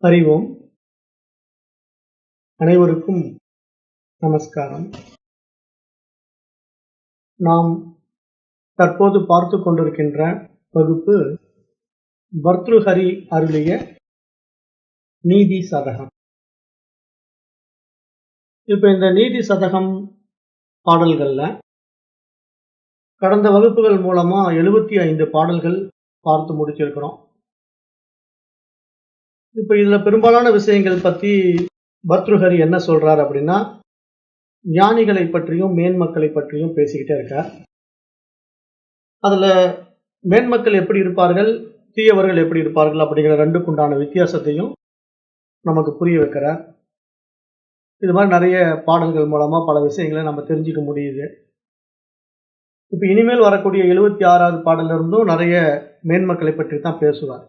அறிவோம். அனைவருக்கும் நமஸ்காரம். நாம் தற்போது பார்த்து கொண்டிருக்கின்ற வகுப்பு பர்த்ருஹரி அருளிய நீதி சதகம். இப்ப இந்த நீதி சதகம் பாடல்கள்ல கடந்த வகுப்புகள் மூலமா 75 பாடல்கள் பார்த்து முடிச்சிருக்கிறோம். இப்ப இதுல பெரும்பாலான விஷயங்கள் பத்தி பர்த்ருஹரி என்ன சொல்றார் அப்படின்னா, ஞானிகளை பற்றியும் மேன்மக்களை பற்றியும் பேசிக்கிட்டே இருக்கார். அதுல மேன்மக்கள் எப்படி இருப்பார்கள், தீயவர்கள் எப்படி இருப்பார்கள் அப்படிங்கிற ரெண்டுக்குண்டான வித்தியாசத்தையும் நமக்கு புரிய வைக்கிறார். இது மாதிரி நிறைய பாடல்கள் மூலமா பல விஷயங்களை நம்ம தெரிஞ்சுக்க முடியுது. இப்ப இனிமேல் வரக்கூடிய 76வது பாடல்ல இருந்தும் நிறைய மேன்மக்களை பற்றி தான் பேசுவார்.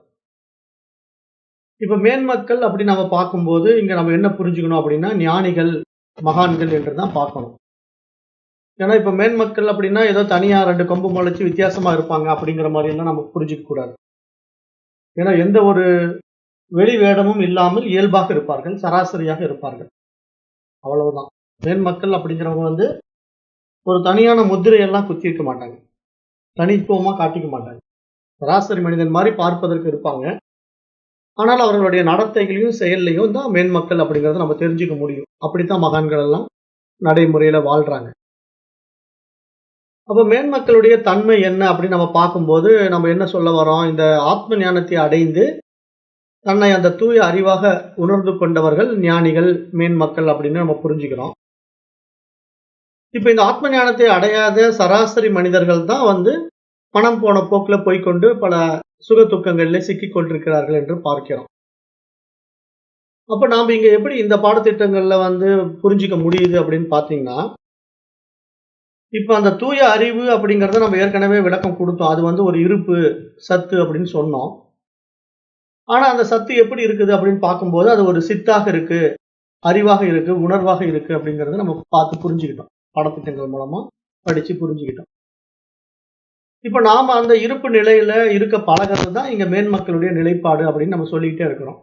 இப்ப மேன்மக்கள் அப்படி நம்ம பார்க்கும்போது இங்க நம்ம என்ன புரிஞ்சுக்கணும் அப்படின்னா, ஞானிகள் மகான்கள் என்று தான் பார்க்கணும். ஏன்னா இப்ப மேன்மக்கள் அப்படின்னா ஏதோ தனியா 2 கொம்பு முளைச்சு வித்தியாசமா இருப்பாங்க அப்படிங்கிற மாதிரி எல்லாம் நம்ம புரிஞ்சுக்க கூடாது. ஏன்னா எந்த ஒரு வெளி வேடமும் இல்லாமல் இயல்பாக இருப்பார்கள், சராசரியாக இருப்பார்கள், அவ்வளவுதான். மேன்மக்கள் அப்படிங்கிறவங்க ஒரு தனியான முத்திரையெல்லாம் குத்திருக்க மாட்டாங்க, தனித்துவமா காட்டிக்க மாட்டாங்க. சராசரி மனிதன் மாதிரி பார்ப்பதற்கு இருப்பாங்க. ஆனால் அவர்களுடைய நடத்தைகளையும் செயல்லையும் தான் மேன்மக்கள் அப்படிங்கறத நம்ம தெரிஞ்சுக்க முடியும். அப்படித்தான் மகான்கள் எல்லாம் நடைமுறையில வாழ்றாங்க. அப்ப மேன்மக்களுடைய தன்மை என்ன அப்படின்னு நம்ம பார்க்கும்போது நம்ம என்ன சொல்ல வரோம், இந்த ஆத்ம ஞானத்தை அடைந்து தன்னை அந்த தூய அறிவாக உணர்ந்து கொண்டவர்கள் ஞானிகள், மேன்மக்கள் அப்படின்னு நம்ம புரிஞ்சுக்கிறோம். இப்ப இந்த ஆத்ம ஞானத்தை அடையாத சராசரி மனிதர்கள் தான் பணம் போன போக்குல போய்கொண்டு பல சுக துக்கங்களிலே சிக்கிக் கொண்டிருக்கிறார்கள் என்று பார்க்கிறோம். அப்ப நாம இங்க எப்படி இந்த பாடத்திட்டங்கள்ல புரிஞ்சுக்க முடியுது அப்படின்னு பாத்தீங்கன்னா, இப்ப அந்த தூய அறிவு அப்படிங்கறத நம்ம ஏற்கனவே விளக்கம் கொடுத்தோம். அது ஒரு இருப்பு, சத்து அப்படின்னு சொன்னோம். ஆனா அந்த சத்து எப்படி இருக்குது அப்படின்னு பார்க்கும்போது அது ஒரு சித்தாக இருக்கு, அறிவாக இருக்கு, உணர்வாக இருக்கு அப்படிங்கறத நம்ம பார்த்து புரிஞ்சுக்கிட்டோம். பாடத்திட்டங்கள் மூலமா படிச்சு புரிஞ்சுக்கிட்டோம். இப்ப நாம அந்த இருப்பு நிலையில இருக்க பழகிறது தான் இங்க மேன்மக்களுடைய நிலைப்பாடு அப்படின்னு நம்ம சொல்லிக்கிட்டே இருக்கிறோம்.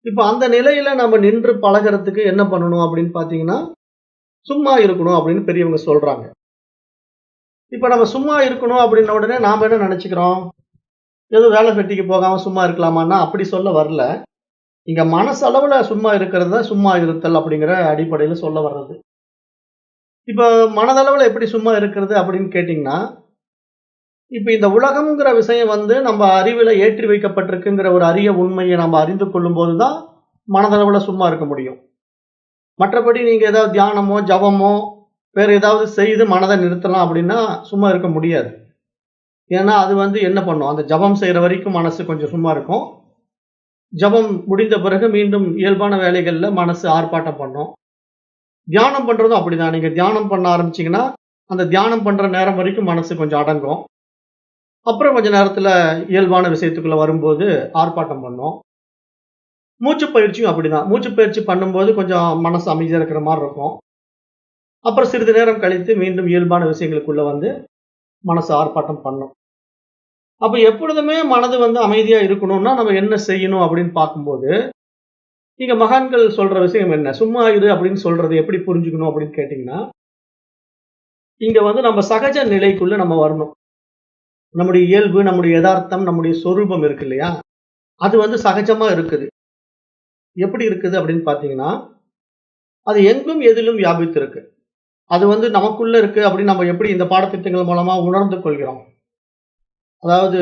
இப்ப அந்த நிலையில நம்ம நின்று பழகிறதுக்கு என்ன பண்ணணும் அப்படின்னு பாத்தீங்கன்னா, சும்மா இருக்கணும் அப்படின்னு பெரியவங்க சொல்றாங்க. இப்ப நம்ம சும்மா இருக்கணும் அப்படின்ன உடனே நாம என்ன நினைச்சுக்கிறோம், ஏதோ வேலை வெட்டிக்கு போகாம சும்மா இருக்கலாமான்னா அப்படி சொல்ல வரல. இங்க மனசளவுல சும்மா இருக்கிறது தான் சும்மா இருத்தல் அப்படிங்கிற அடிப்படையில சொல்ல வர்றது. இப்ப மனதளவுல எப்படி சும்மா இருக்கிறது அப்படின்னு கேட்டீங்கன்னா, இப்ப இந்த உலகம்ங்கிற விஷயம் நம்ம அறிவுல ஏற்றி வைக்கப்பட்டிருக்குங்கிற ஒரு அரிய உண்மையை நம்ம அறிந்து கொள்ளும் போதுதான் மனதளவுல சும்மா இருக்க முடியும். மற்றபடி நீங்க ஏதாவது தியானமோ ஜபமோ வேற ஏதாவது செய்து மனதை நிறுத்தலாம் அப்படின்னா சும்மா இருக்க முடியாது. ஏன்னா அது என்ன பண்ணும், அந்த ஜபம் செய்யற வரைக்கும் மனசு கொஞ்சம் சும்மா இருக்கும். ஜபம் முடிந்த பிறகு மீண்டும் இயல்பான வேலைகள்ல மனசு ஆர்ப்பாட்டம் பண்ணும். தியானம் பண்றதும் அப்படிதான். நீங்க தியானம் பண்ண ஆரம்பிச்சீங்கன்னா அந்த தியானம் பண்ற நேரம் வரைக்கும் மனசு கொஞ்சம் அடங்கும். அப்புறம் கொஞ்ச நேரத்துல இயல்பான விஷயத்துக்குள்ள வரும்போது ஆர்ப்பாட்டம் பண்ணும். மூச்சு பயிற்சியும் அப்படிதான். மூச்சு பயிற்சி பண்ணும்போது கொஞ்சம் மனசு அமைதியா இருக்கிற மாதிரி இருக்கும். அப்புறம் சிறிது நேரம் கழித்து மீண்டும் இயல்பான விஷயங்களுக்குள்ள மனசு ஆர்ப்பாட்டம் பண்ணும். அப்ப எப்பொழுதுமே மனது அமைதியா இருக்கணும்னா நம்ம என்ன செய்யணும் அப்படின்னு பார்க்கும்போது, இங்க மகான்கள் சொல்ற விஷயம் என்ன, சும்மா இரு அப்படின்னு சொல்றது எப்படி புரிஞ்சுக்கணும் அப்படின்னு கேட்டீங்கன்னா, இங்க நம்ம சகஜ நிலைக்குள்ள நம்ம வரணும். நம்முடைய இயல்பு, நம்முடைய யதார்த்தம், நம்முடைய சொரூபம் இருக்கு இல்லையா, அது சகஜமா இருக்குது. எப்படி இருக்குது அப்படின்னு பாத்தீங்கன்னா, அது எங்கும் எதிலும் வியாபித்து இருக்கு. அது நமக்குள்ள இருக்கு அப்படின்னு நம்ம எப்படி இந்த பாடத்திட்டங்கள் மூலமா உணர்ந்து கொள்கிறோம். அதாவது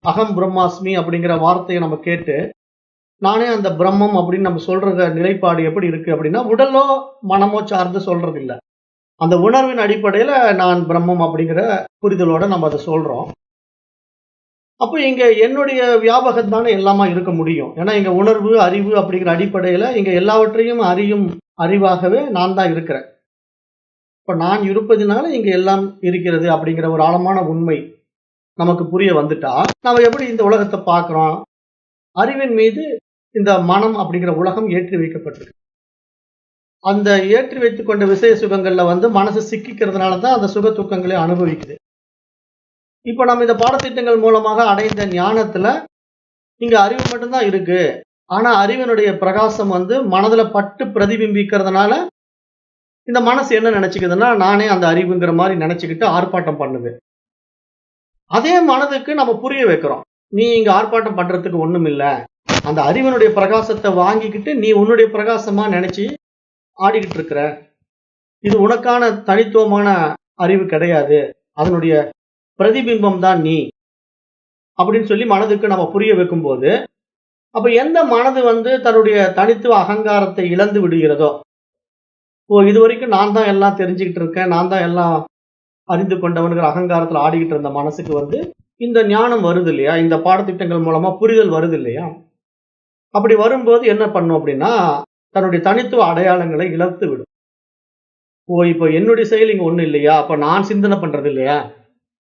அகம் பிரம்மாஸ்மி அப்படிங்கிற வார்த்தையை நம்ம கேட்டு நானே அந்த பிரம்மம் அப்படின்னு நம்ம சொல்ற நிலைப்பாடு எப்படி இருக்கு அப்படின்னா, உடலோ மனமோ சார்ந்து சொல்றது இல்ல. அந்த உணர்வின் அடிப்படையில நான் பிரம்மம் அப்படிங்கிற புரிதலோட நம்ம அதை சொல்றோம். அப்ப இங்க என்னுடைய வியாபகம் தானே எல்லாமா இருக்க முடியும். ஏன்னா இங்க உணர்வு, அறிவு அப்படிங்கிற அடிப்படையில இங்க எல்லாவற்றையும் அறியும் அறிவாகவே நான் தான் இருக்கிறேன். இப்ப நான் இருப்பதினால இங்க எல்லாம் இருக்கிறது அப்படிங்கிற ஒரு ஆழமான உண்மை நமக்கு புரிய வந்துட்டா, நம்ம எப்படி இந்த உலகத்தை பார்க்கிறோம், அறிவின் மீது இந்த மனம் அப்படிங்கிற உலகம் ஏற்றி வைக்கப்பட்டிருக்கு. அந்த ஏற்றி வைத்துக் கொண்ட விஷய சுகங்கள்ல மனசு சிக்கிக்கிறதுனால தான் அந்த சுக துக்கங்களை அனுபவிக்குது. இப்ப நம்ம இந்த பாடத்திட்டங்கள் மூலமாக அடைந்த ஞானத்துல இங்க அறிவு மட்டும்தான் இருக்கு, ஆனா அறிவினுடைய பிரகாசம் வந்து மனதுல பட்டு பிரதிபிம்பிக்கிறதுனால, இந்த மனசு என்ன நெனச்சுக்குதுன்னா, நானே அந்த அறிவுங்கிற மாரி நெனச்சுக்கிட்டு ஆர்ப்பாட்டம் பண்ணுது. அதே மனதுக்கு நம்ம புரிய வைக்கிறோம். நீ இங்க ஆர்ப்பாட்டம் பண்றதுக்கு ஒண்ணுமில்ல. அந்த அறிவினுடைய பிரகாசத்த வாங்கிக்கிட்டு, நீ உன்னுடைய பிரகாசமா நெனச்சு ஆடிக்கிட்டு இருக்கிற. இது உனக்கான தனித்துவமான அறிவு கிடையாது. அதனுடைய பிரதிபிம்பம் தான் நீ. அப்படின்னு சொல்லி மனதுக்கு நம்ம புரிய வைக்கும்போது, அப்ப எந்த மனது வந்து தன்னுடைய தனித்துவ அகங்காரத்தை இழந்து விடுகிறதோ, ஓ! இதுவரைக்கும் நான் தான் எல்லாம் தெரிஞ்சுகிட்டு இருக்கேன். நான் தான் எல்லாம் அறிந்து கொண்டவன்ங்கிற அகங்காரத்துல ஆடிக்கிட்டு இருந்த மனசுக்கு வந்து, இந்த ஞானம் வருது இல்லையா? இந்த பாடத்திட்டங்கள் மூலமா புரிதல் வருது இல்லையா? அப்படி வரும்போது என்ன பண்ணும் அப்படின்னா, தன்னுடைய தனித்துவ அடையாளங்களை இழத்து விடும். ஓ! இப்ப என்னுடைய செயல் இங்க ஒண்ணும் இல்லையா? அப்ப நான் சிந்தனை பண்றது இல்லையா?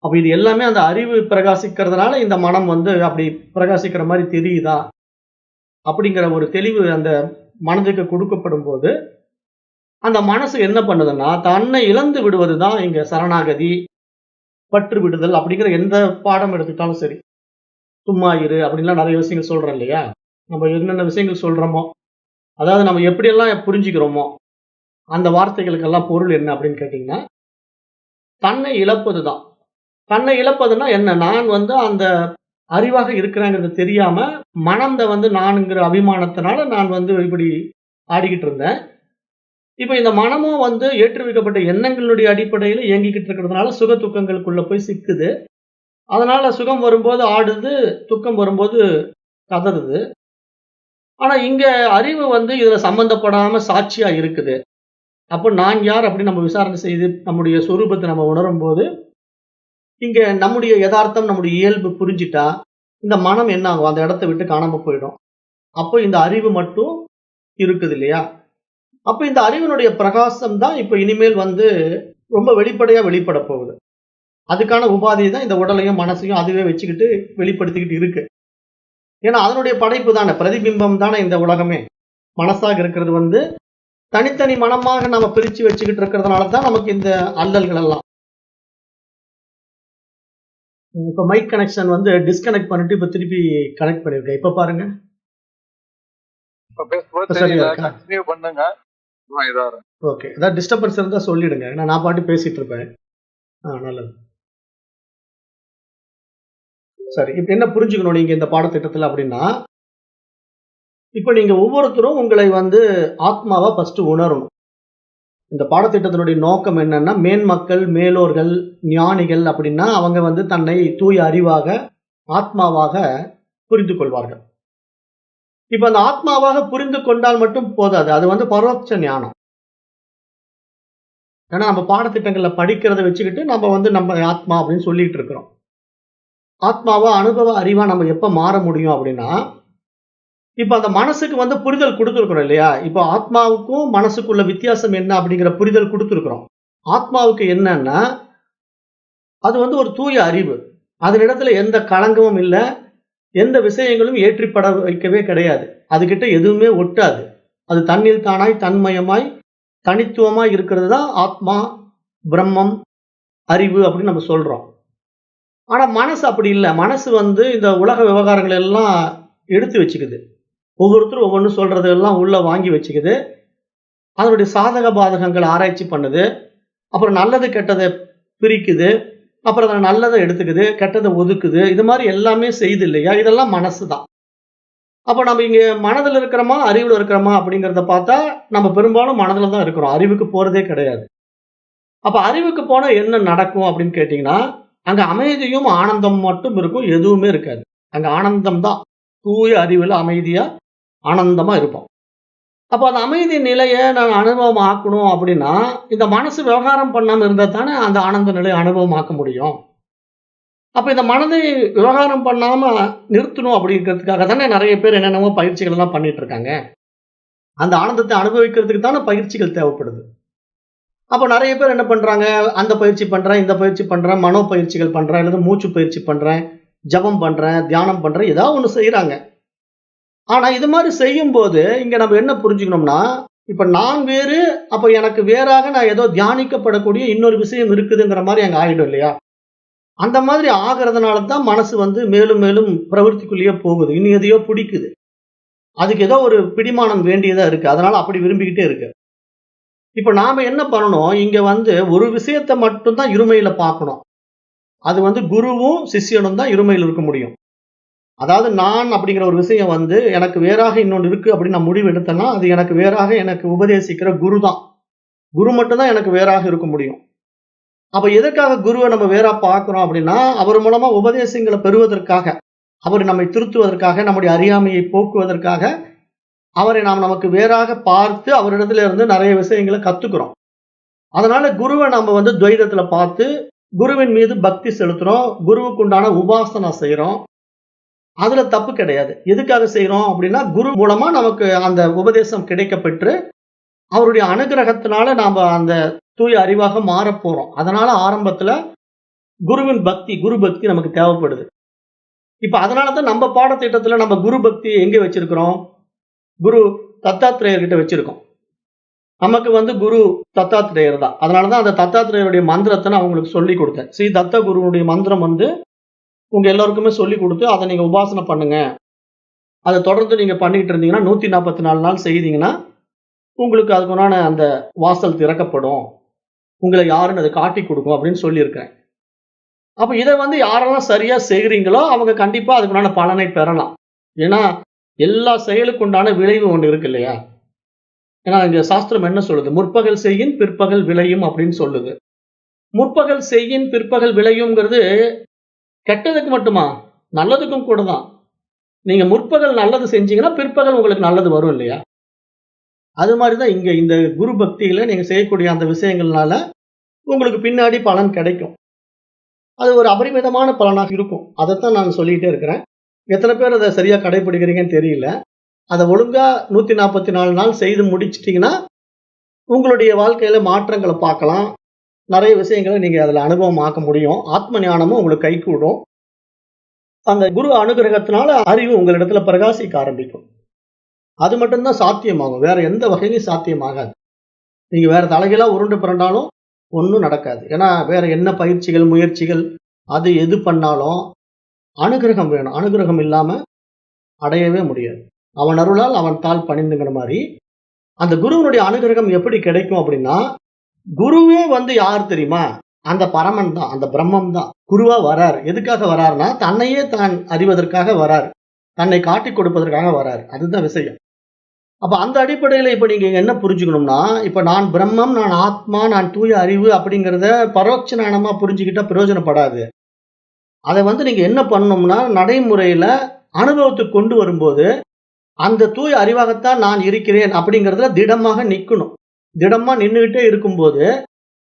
அப்ப இது எல்லாமே அந்த அறிவு பிரகாசிக்கிறதுனால இந்த மனம் வந்து அப்படி பிரகாசிக்கிற மாரி தெரியுதா? அப்படிங்கிற ஒரு தெளிவு அந்த மனதுக்கு குடுக்கப்படும்போது, அந்த மனசு என்ன பண்ணுதுன்னா, தன்னை இழந்து விடுவது தான் இங்க சரணாகதி, பற்று விடுதல் அப்படிங்கிற எந்த பாடம் எடுத்துக்கிட்டாலும் சரி. சும்மா இரு அப்படின்லாம் நெறைய விஷயங்கள் சொல்றோம் இல்லையா? நம்ம என்னென்ன விஷயங்கள் சொல்றோமோ, அதாவது நம்ம எப்படியெல்லாம் புரிஞ்சுக்கிறோமோ, அந்த வார்த்தைகளுக்கெல்லாம் பொருள் என்ன அப்படின்னு கேட்டீங்கன்னா, தன்னை இழப்பது தான். தன்னை இழப்பதுன்னா என்ன? நான் வந்து அந்த அறிவாக இருக்கிறேங்கிறது தெரியாம, மனத வந்து நானுங்கிற அபிமானத்தினால நான் வந்து இப்படி ஆடிக்கிட்டு இருந்தேன். இப்ப இந்த மனமும் வந்து ஏற்றி வைக்கப்பட்ட எண்ணங்களுடைய அடிப்படையில இயங்கிக்கிட்டு இருக்கிறதுனால, சுக துக்கங்களுக்குள்ள போய் சிக்குது. அதனால சுகம் வரும்போது ஆடுது, துக்கம் வரும்போது கதறுது. ஆனா இங்க அறிவு வந்து இதுல சம்பந்தப்படாம சாட்சியா இருக்குது. அப்ப நான் யார் அப்படின்னு நம்ம விசாரணை செய்து நம்முடைய சொரூபத்த நம்ம உணரும்போது, இங்க நம்முடைய எதார்த்தம், நம்முடைய இயல்பு புரிஞ்சுட்டா, இந்த மனம் என்ன ஆகும்? அந்த இடத்த விட்டு காணாம போயிடும். அப்போ இந்த அறிவு மட்டும் இருக்குது இல்லையா? அப்ப இந்த அறிவினுடைய பிரகாசம் தான் இப்ப இனிமேல் வந்து ரொம்ப வெளிப்படையா வெளிப்படப் போகுது. அதுக்கான உபாதி தான் இந்த உடலையும், மனசையும் அதுவே வச்சுக்கிட்டு வெளிப்படுத்திக்கிட்டு இருக்கு. ஏன்னா அதனுடைய படைப்பு தானே, பிரதிபிம்பம் தானே இந்த உலகமே. மனசாக இருக்கிறது வந்து தனித்தனி மனமாக நாம பிரிச்சு வச்சுக்கிட்டு இருக்கிறதுனால தான் நமக்கு இந்த அல்லல்கள் எல்லாம். இப்ப மைக் கனெக்ஷன் வந்து டிஸ்கனெக்ட் பண்ணிட்டு இப்ப திருப்பி கனெக்ட் பண்ணியிருக்கேன். இப்ப பாருங்க. இப்ப பேசும்போது இப்ப சரியா தெரியல. இருக்கா? கன்டினியூ பண்ணுங்க. இதா இருக்கும். ஓகே. ஏதாவது டிஸ்டர்பன்ஸ் இருந்தா சொல்லிடுங்க. ஏன்னா நான் பாட்டுக்கு பேசிட்டு இருப்பேன். நல்லது. சரி. இப்ப என்ன புரிஞ்சுக்கணும் நீங்க இந்த பாடத்திட்டத்துல அப்படின்னா, இப்ப நீங்க ஒவ்வொருத்தரும் உங்களை வந்து ஆத்மாவா ஃபர்ஸ்ட் உணரணும். இந்த பாடத்திட்டத்தினுடைய நோக்கம் என்னன்னா, மேன்மக்கள், மேலோர்கள், ஞானிகள் அப்படின்னா அவங்க வந்து தன்னை தூய அறிவாக, ஆத்மாவாக புரிந்து கொள்வார்கள். இப்ப அந்த ஆத்மாவாக புரிந்து கொண்டால் மட்டும் போதாது. அது வந்து பரோட்ச ஞானம். ஏன்னா நம்ம பாடத்திட்டங்கள்ல படிக்கிறத வச்சுக்கிட்டு நம்ம வந்து நம்ம ஆத்மா அப்படின்னு சொல்லிட்டு இருக்கிறோம். ஆத்மாவா, அனுபவ அறிவா நம்ம எப்ப மாற முடியும் அப்படின்னா, இப்ப அந்த மனசுக்கு வந்து புரிதல் குடுத்திருக்கிறோம் இல்லையா? இப்ப ஆத்மாவுக்கும் மனசுக்குள்ள வித்தியாசம் என்ன அப்படிங்கிற புரிதல் குடுத்திருக்கிறோம். ஆத்மாவுக்கு என்னன்னா, அது வந்து ஒரு தூய அறிவு. அதனிடத்துல எந்த களங்கமும் இல்ல. எந்த விஷயங்களும் ஏற்றிப்பட வைக்கவே கிடையாது. அதுகிட்ட எதுவுமே ஒட்டாது. அது தன்னில் தானாய், தன்மயமாய், தனித்துவமாய் இருக்கிறது தான் ஆத்மா, பிரம்மம், அறிவு அப்படின்னு நம்ம சொல்றோம். ஆனா மனசு அப்படி இல்ல. மனசு வந்து இந்த உலக விவகாரங்கள் எல்லாம் எடுத்து வச்சுக்குது. ஒவ்வொருத்தரும் ஒவ்வொன்னு சொல்றதெல்லாம் உள்ள வாங்கி வச்சுக்குது. அதனுடைய சாதக பாதகங்கள ஆராய்ச்சி பண்ணுது. அப்புறம் நல்லது, கெட்டத பிரிக்குது. அப்புறம் அதுல நல்லத எடுத்துக்குது, கெட்டத ஒதுக்குது. இது மாரி எல்லாமே செய்யுது இல்லையா? இதெல்லாம் மனசு தான். அப்ப நம்ம இங்க மனதுல இருக்கிறோமா, அறிவுல இருக்கிறோமா அப்படிங்கிறத பார்த்தா, நம்ம பெரும்பாலும் மனதுல தான் இருக்கிறோம். அறிவுக்கு போறதே கிடையாது. அப்ப அறிவுக்கு போனா என்ன நடக்கும் அப்படின்னு கேட்டீங்கன்னா, அங்க அமைதியும், ஆனந்தம் மட்டும் இருக்கும். எதுவுமே இருக்காது. அங்க ஆனந்தம் தான். தூய அறிவுல அமைதியா, ஆனந்தமா இருப்போம். அப்ப அந்த அமைதி நிலைய நான் அனுபவம் ஆக்கணும் அப்படின்னா, இந்த மனசு விவகாரம் பண்ணாம இருந்தா தானே அந்த ஆனந்த நிலைய அனுபவமாக்க முடியும். அப்ப இந்த மனதை விவகாரம் பண்ணாம நிறுத்தணும் அப்படிங்கிறதுக்காக தானே நெறைய பேர் என்னென்னமோ பயிற்சிகள் எல்லாம் பண்ணிட்டு இருக்காங்க. அந்த ஆனந்தத்தை அனுபவிக்கிறதுக்கு தானே பயிற்சிகள் தேவைப்படுது. அப்ப நெறைய பேர் என்ன பண்றாங்க, அந்த பயிற்சி பண்றேன், இந்த பயிற்சி பண்றேன், மனோ பயிற்சிகள் பண்றேன், அல்லது மூச்சு பயிற்சி பண்றேன், ஜெபம் பண்றேன், தியானம் பண்றேன், ஏதாவது ஒண்ணு செய்றாங்க. ஆனா இது மாரி செய்யும்போது, இங்க நம்ம என்ன புரிஞ்சுக்கணும்னா, இப்ப நான் வேறு, அப்ப எனக்கு வேறாக நான் ஏதோ தியானிக்கப்படக்கூடிய இன்னொரு விஷயம் இருக்குதுங்கிற மாரி அங்க ஆயிடும் இல்லையா? அந்த மாதிரி ஆகுறதுனால தான் மனசு வந்து மேலும் மேலும் பிரவൃத்திக்குள்ளேயே போகுது. இன்னும் எதையோ பிடிக்குது. அதுக்கு ஏதோ ஒரு பிடிமானம் வேண்டியதா இருக்கு. அதனால அப்படி விரும்பிக்கிட்டே இருக்கு. இப்ப நாம என்ன பண்ணணும், இங்க ஒரு விஷயத்த மட்டும் தான் இருமையில பார்க்கணும். அது குருவும், சிஷ்யனும் தான் இருமையில இருக்க முடியும். அதாவது நான் அப்படிங்கிற ஒரு விஷயம் எனக்கு வேறாக இன்னொன்னு இருக்கு அப்படின்னு நான் முடிவு எடுத்தேன்னா, அது எனக்கு வேறாக எனக்கு உபதேசிக்கிற குரு தான். குரு மட்டும் தான் எனக்கு வேறாக இருக்க முடியும். அப்ப எதற்காக குருவ நம்ம வேறா பார்க்கிறோம் அப்படின்னா, அவர் மூலமா உபதேசங்கள பெறுவதற்காக, அவர் நம்மை திருத்துவதற்காக, நம்முடைய அறியாமையை போக்குவதற்காக, அவரை நாம் நமக்கு வேறாக பார்த்து, அவரிடத்துல இருந்து நெறைய விஷயங்கள கத்துக்கிறோம். அதனால குருவ நம்ம துவைதத்துல பார்த்து, குருவின் மீது பக்தி செலுத்துறோம். குருவுக்கு உண்டான உபாசனா செய்றோம். அதுல தப்பு கிடையாது. எதுக்காக செய்றோம் அப்படின்னா, குரு மூலமா நமக்கு அந்த உபதேசம் கிடைக்கப் பெற்று, அவருடைய அனுக்கிரகத்தினால நாம அந்த தூய அறிவாக மாறப்போறோம். அதனால ஆரம்பத்துல குருவின் பக்தி, குரு பக்தி நமக்கு தேவைப்படுது. இப்ப அதனால தான் நம்ம பாடத்திட்டத்துல நம்ம குரு பக்திய எங்க வச்சிருக்கிறோம்? குரு தத்தாத்ரேயர் கிட்ட வச்சிருக்கோம். நமக்கு குரு தத்தாத்ரேயர் தான். அதனால தான் அந்த தத்தாத்ரேயருடைய மந்திரத்த நான் உங்களுக்கு சொல்லிக் குடுத்தேன். ஸ்ரீ தத்த குருவுடைய மந்திரம் உங்க எல்லாருக்குமே சொல்லிக் குடுத்து, அத நீங்க உபாசனை பண்ணுங்க. அத தொடர்ந்து நீங்க பண்ணிக்கிட்டு இருந்தீங்கன்னா, 144 நாள் செய்தீங்கன்னா, உங்களுக்கு அதுக்குண்டான அந்த வாசல் திறக்கப்படும். உங்கள யாருன்னு அது காட்டிக் குடுக்கும் அப்படின்னு சொல்லியிருக்கிறேன். அப்ப இத யாரெல்லாம் சரியா செய்றீங்களோ, அவங்க கண்டிப்பா அதுக்குண்டான பலனை பெறலாம். ஏன்னா, எல்லா செயலுக்கு உண்டான விளைவு ஒண்ணு இருக்கு இல்லையா? ஏன்னா, இங்க சாஸ்திரம் என்ன சொல்லுது? "முற்பகல் செய்யின், பிற்பகல் விளையும்" அப்படின்னு சொல்லுது. முற்பகல் செய்யின், பிற்பகல் விளையும்ங்கிறது கெட்டதுக்கு மட்டுமா? நல்லதுக்கும் கூட தான். நீங்க முற்பகல் நல்லது செஞ்சீங்கன்னா, பிற்பகல் உங்களுக்கு நல்லது வரும் இல்லையா? அது மாரி தான் இங்க இந்த குரு பக்தியில நீங்க செய்யக்கூடிய அந்த விஷயங்கள்னால, உங்களுக்கு பின்னாடி பலன் கிடைக்கும். அது ஒரு அபரிமிதமான பலனாக இருக்கும். அதத்தான் நான் சொல்லிட்டே இருக்கிறேன். எத்தன பேர் அத சரியா கடைபிடிக்கிறீங்கன்னு தெரியல. அத ஒழுங்கா 144 நாள் செய்து முடிச்சுட்டீங்கன்னா, உங்களுடைய வாழ்க்கையில மாற்றங்கள பார்க்கலாம். நெறைய விஷயங்கள நீங்க அதுல அனுபவமாக்க முடியும். ஆத்ம ஞானமும் உங்களுக்கு கைகூடும். அந்த குரு அனுகிரகத்தினால அறிவு உங்களிடத்துல பிரகாசிக்க ஆரம்பிக்கும். அது மட்டும் தான் சாத்தியமாகும். வேற எந்த வகையிலும் சாத்தியமாகாது. நீங்க வேற தலைகீழா உருண்டு பிரண்டாலும் ஒண்ணும் நடக்காது. ஏன்னா, வேற என்ன பயிற்சிகள், முயற்சிகள் அது எது பண்ணாலும் அனுக்கிரகம் வேணும். அனுக்கிரகம் இல்லாம அடையவே முடியாது. அவன் அருளால் அவன் தாள் பணிந்துங்கிற மாரி, அந்த குருவினுடைய அனுக்கிரகம் எப்படி கிடைக்கும் அப்படின்னா, குருவே யார் தெரியுமா? அந்த பரமன் தான். அந்த பிரம்மம் தான். குருவா வராரு. எதுக்காக வராருன்னா, தன்னையே தான் அறிவதற்காக வராரு. தன்னை காட்டிக் கொடுப்பதற்காக வராரு. அதுதான் விஷயம். அப்ப அந்த அடிப்படையில இப்ப நீங்க என்ன புரிஞ்சுக்கணும்னா, இப்ப நான் பிரம்மம், நான் ஆத்மா, நான் தூய அறிவு அப்படிங்கிறத பரோட்ச ஞானமா புரிஞ்சுக்கிட்டா பிரயோஜனப்படாது. அத நீங்க என்ன பண்ணணும்னா, நடைமுறையில அனுபவத்துக்கு கொண்டு வரும்போது, அந்த தூய அறிவாகத்தான் நான் இருக்கிறேன் அப்படிங்கிறதுல திடமாக நிக்கணும். திடமா நின்னுகிட்டே இருக்கும்போது,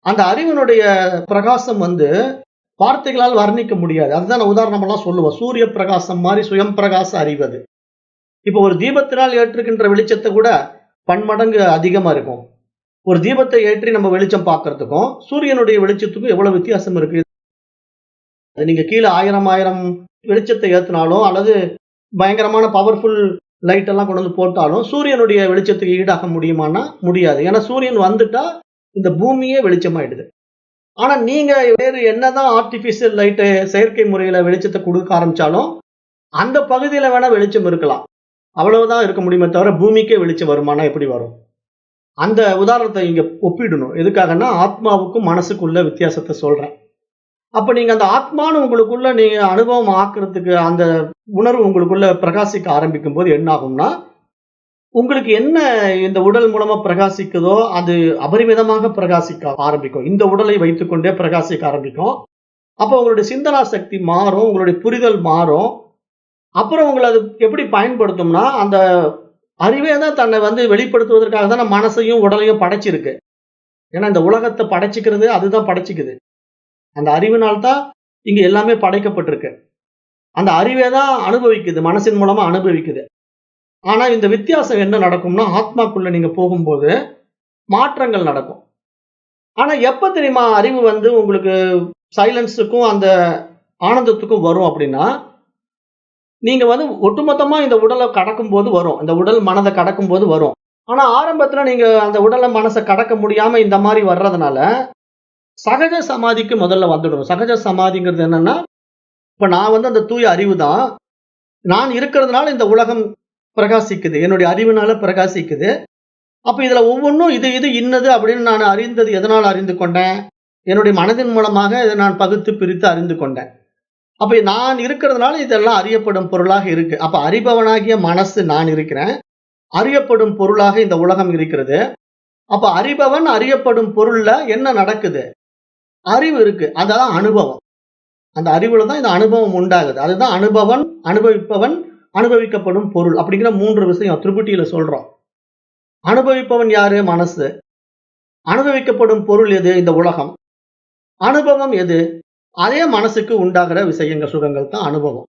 அந்த அறிவினுடைய பிரகாசம் வார்த்தைகளால் வர்ணிக்க முடியாது. அதுதான் நான் உதாரணமெல்லாம் சொல்லுவேன். சூரிய பிரகாசம் மாரி சுயம் பிரகாச அறிவு அது. இப்ப ஒரு தீபத்தினால் ஏற்றுகின்ற வெளிச்சத்த கூட பன்மடங்கு அதிகமா இருக்கும். ஒரு தீபத்தை ஏற்றி நம்ம வெளிச்சம் பார்க்கறதுக்கும், சூரியனுடைய வெளிச்சத்துக்கும் எவ்வளவு வித்தியாசம் இருக்கு. அது நீங்க கீழ 1000 வெளிச்சத்தை ஏத்துனாலும், அல்லது பயங்கரமான பவர்ஃபுல் லைட் எல்லாம் கொண்டு போட்டாலும், சூரியனுடைய வெளிச்சத்துக்கு ஈடாக முடியுமான்னா, முடியாது. ஏன்னா சூரியன் வந்துட்டா, இந்த பூமியே வெளிச்சமாயிடுது. ஆனா நீங்க வேறு என்னதான் ஆர்டிபிஷியல் லைட் செயற்கை முறையில வெளிச்சத்த குடுக்க ஆரம்பிச்சாலும், அந்த பகுதியில வேணா வெளிச்சம் இருக்கலாம். அவ்வளவுதான் இருக்க முடியுமே தவிர, பூமிக்கே வெளிச்சம் வருமானா எப்படி வரும்? அந்த உதாரணத்த இங்க ஒப்பிடணும். எதுக்காகன்னா, ஆத்மாவுக்கும் மனசுக்குள்ள வித்தியாசத்த சொல்றேன். அப்ப நீங்க அந்த ஆத்மான்னு உங்களுக்குள்ள நீங்க அனுபவம் ஆக்குறதுக்கு அந்த உணர்வு உங்களுக்குள்ள பிரகாசிக்க ஆரம்பிக்கும்போது என்ன ஆகும்னா, உங்களுக்கு என்ன இந்த உடல் மூலமா பிரகாசிக்குதோ, அது அபரிமிதமாக பிரகாசிக்க ஆரம்பிக்கும். இந்த உடலை வைத்துக்கொண்டே பிரகாசிக்க ஆரம்பிக்கும். அப்ப உங்களுடைய சிந்தனா சக்தி மாறும். உங்களுடைய புரிதல் மாறும். அப்புறம் உங்கள அது எப்படி பயன்படுத்தும்னா, அந்த அறிவே தான் தன்னை வெளிப்படுத்துவதற்காக தான மனசையும், உடலையும் படைச்சிருக்கு. ஏன்னா இந்த உலகத்த படைச்சுக்கிறது அதுதான் படைச்சுக்குது. அந்த அறிவினால் தான் இங்க எல்லாமே படைக்கப்பட்டிருக்கு. அந்த அறிவே தான் அனுபவிக்குது. மனசின் மூலமா அனுபவிக்குது. ஆனா இந்த வித்தியாசம் என்ன நடக்கும்னா, ஆத்மாக்குள்ள நீங்க போகும்போது மாற்றங்கள் நடக்கும். ஆனா எப்ப தெரியுமா அறிவு உங்களுக்கு சைலன்ஸுக்கும், அந்த ஆனந்தத்துக்கும் வரும் அப்படின்னா, நீங்க ஒட்டுமொத்தமா இந்த உடல கடக்கும்போது வரும். இந்த உடல் மனத கடக்கும்போது வரும். ஆனா ஆரம்பத்துல நீங்க அந்த உடல மனச கடக்க முடியாம இந்த மாரி வர்றதுனால, சகஜ சமாதிக்கு முதல்ல வந்துடணும். சகஜ சமாதிங்கிறது என்னன்னா, இப்ப நான் அந்த தூய அறிவு தான். நான் இருக்கிறதுனால இந்த உலகம் பிரகாசிக்குது. என்னுடைய அறிவினால பிரகாசிக்குது. அப்ப இதுல ஒவ்வொன்னும் இது இது இன்னது அப்படின்னு நான் அறிந்தது எதனால அறிந்து கொண்டேன்? என்னுடைய மனதின் மூலமாக இதை நான் பகுத்து பிரித்து அறிந்து கொண்டேன். அப்ப நான் இருக்கிறதுனால இதெல்லாம் அறியப்படும் பொருளாக இருக்கு. அப்ப அறிபவனாகிய மனசு நான் இருக்கிறேன். அறியப்படும் பொருளாக இந்த உலகம் இருக்கிறது. அப்ப அறிபவன் அறியப்படும் பொருள்ல என்ன நடக்குது? அறிவு இருக்கு. அதான் அனுபவம். அந்த அறிவுல தான் இந்த அனுபவம் உண்டாகுது. அதுதான் அனுபவன், அனுபவிப்பவன், அனுபவிக்கப்படும் பொருள் அப்படிங்கிற 3 விஷயம் திரிபுட்டியில சொல்றோம். அனுபவிப்பவன் யாரு? மனசு. அனுபவிக்கப்படும் பொருள் எது? இந்த உலகம். அனுபவம் எது? அதே மனசுக்கு உண்டாகிற விஷயங்கள், சுகங்கள் தான் அனுபவம்.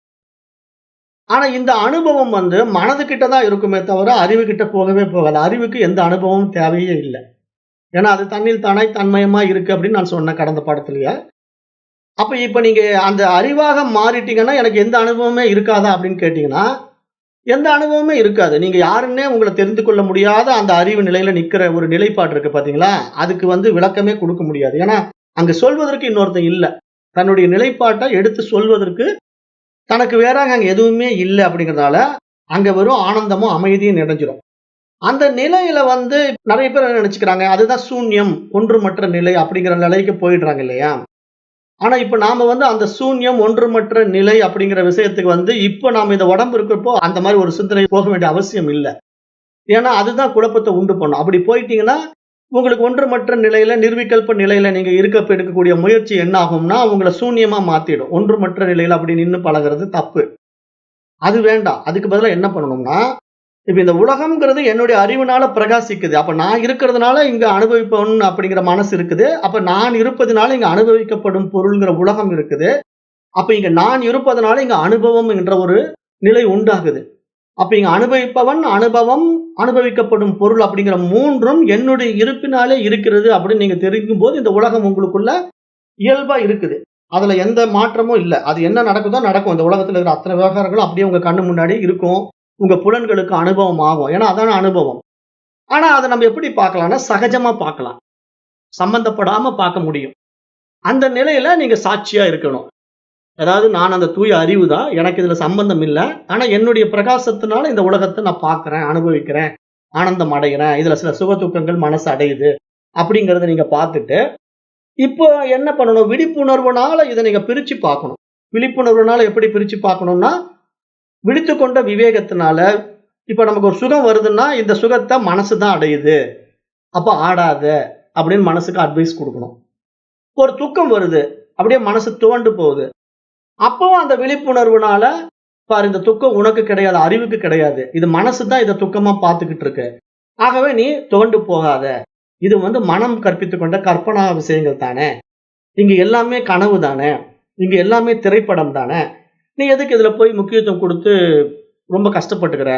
ஆனா இந்த அனுபவம் மனதுகிட்ட தான் இருக்குமே தவிர அறிவு கிட்ட போகவே போகாது. அறிவுக்கு எந்த அனுபவமும் தேவையே இல்ல. ஏன்னா அது தன்னில் தானாய் தன்மயமா இருக்கு அப்படின்னு நான் சொன்னேன் கடந்த பாடத்திலேயே. அப்ப இப்ப நீங்க அந்த அறிவாக மாறிட்டீங்கன்னா எனக்கு எந்த அனுபவமே இருக்காதா அப்படின்னு கேட்டீங்கன்னா, எந்த அனுபவமே இருக்காது. நீங்க யாருன்னே உங்கள தெரிந்து கொள்ள முடியாத அந்த அறிவு நிலையில நிக்கிற ஒரு நிலைப்பாடு இருக்கு பாத்தீங்களா? அதுக்கு விளக்கமே குடுக்க முடியாது. ஏன்னா அங்க சொல்வதற்கு இன்னொருத்தன் இல்ல. தன்னுடைய நிலைப்பாட்ட எடுத்து சொல்வதற்கு தனக்கு வேறாக அங்க எதுவுமே இல்ல அப்படிங்கிறதுனால, அங்க வெறும் ஆனந்தமும் அமைதியும் நிறைஞ்சிரும். அந்த நிலையில நெறைய பேர் என்ன நெனச்சுக்கிறாங்க, அதுதான் சூன்யம், ஒன்றுமற்ற நிலை அப்படிங்கிற நிலைக்கு போயிடுறாங்க இல்லையா? ஆனா இப்ப நாம அந்த சூன்யம், ஒன்றுமற்ற நிலை அப்படிங்கிற விஷயத்துக்கு இப்ப நாம இந்த உடம்பு இருக்கிறப்போ அந்த மாரி ஒரு சிந்தனை போக வேண்டிய அவசியம் இல்ல. ஏன்னா அதுதான் குழப்பத்த உண்டு பண்ணும். அப்படி போயிட்டீங்கன்னா, உங்களுக்கு ஒன்றுமற்ற நிலையில, நிர்விகல்ப நிலையில நீங்க எடுக்கக்கூடிய முயற்சி என்ன ஆகும்னா, உங்கள சூன்யமா மாத்திடும். ஒன்றுமற்ற நிலையில அப்படி நின்னு பழகுறது தப்பு. அது வேண்டாம். அதுக்கு பதிலா என்ன பண்ணணும்னா, இப்ப இந்த உலகம்ங்கிறது என்னுடைய அறிவினால பிரகாசிக்குது. அப்ப நான் இருக்கிறதுனால இங்க அனுபவிப்பவன் அப்படிங்கிற மனசு இருக்குது. அப்ப நான் இருப்பதுனால இங்க அனுபவிக்கப்படும் பொருள்ங்கிற உலகம் இருக்குது. அப்ப இங்க நான் இருப்பதனால இங்க அனுபவம் என்ற ஒரு நிலை உண்டாகுது. அப்ப இங்க அனுபவிப்பவன், அனுபவம், அனுபவிக்கப்படும் பொருள் அப்படிங்கிற 3ம் என்னுடைய இருப்பினாலே இருக்கிறது அப்படின்னு நீங்க தெரிக்கும்போது, இந்த உலகம் உங்களுக்குள்ள இயல்பா இருக்குது. அதுல எந்த மாற்றமும் இல்ல. அது என்ன நடக்குதோ நடக்கும். இந்த உலகத்துல இருக்கிற அத்தனை விவகாரங்களும் அப்படியே உங்க கண்ணு முன்னாடி இருக்கும். உங்க புலன்களுக்கு அனுபவம் ஆகும். ஏன்னா அதான அனுபவம். ஆனா அத நம்ம எப்படி பார்க்கலாம்னா, சகஜமா பார்க்கலாம். சம்பந்தப்படாம பார்க்க முடியும். அந்த நிலையில நீங்க சாட்சியா இருக்கணும். அதாவது நான் அந்த தூய அறிவு தான். எனக்கு இதுல சம்பந்தம் இல்ல. ஆனா என்னுடைய பிரகாசத்தினால இந்த உலகத்த நான் பார்க்கிறேன், அனுபவிக்கிறேன், ஆனந்தம் அடைகிறேன். இதுல சில சுக துக்கங்கள் மனசு அடையுது. அப்படிங்கிறத நீங்க பார்த்துட்டு, இப்போ என்ன பண்ணணும்? விழிப்புணர்வுனால இத நீங்க பிரிச்சு பார்க்கணும். விழிப்புணர்வுனால எப்படி பிரிச்சு பார்க்கணும்னா, விழித்துக்கொண்ட விவேகத்தினால, இப்ப நமக்கு ஒரு சுகம் வருதுன்னா, இந்த சுகத்த மனசு தான் அடையுது. அப்ப ஆடாத அப்படின்னு மனசுக்கு அட்வைஸ் குடுக்கணும். ஒரு துக்கம் வருது. அப்படியே மனசு துவண்டு போகுது. அப்பவும் அந்த விழிப்புணர்வுனால, பாரு இந்த துக்கம் உனக்கு கிடையாது, அறிவுக்கு கிடையாது. இது மனசு தான் இத துக்கமா பார்த்துக்கிட்டு இருக்கு. ஆகவே நீ துவண்டு போகாத. இது மனம் கற்பித்துக் கொண்ட கற்பனா விஷயங்கள் தானே. இங்க எல்லாமே கனவு தானே. இங்க எல்லாமே திரைப்படம் தானே. நீ எதுக்கு இதுல போய் முக்கியத்துவம் குடுத்து ரொம்ப கஷ்டப்பட்டுக்கிற?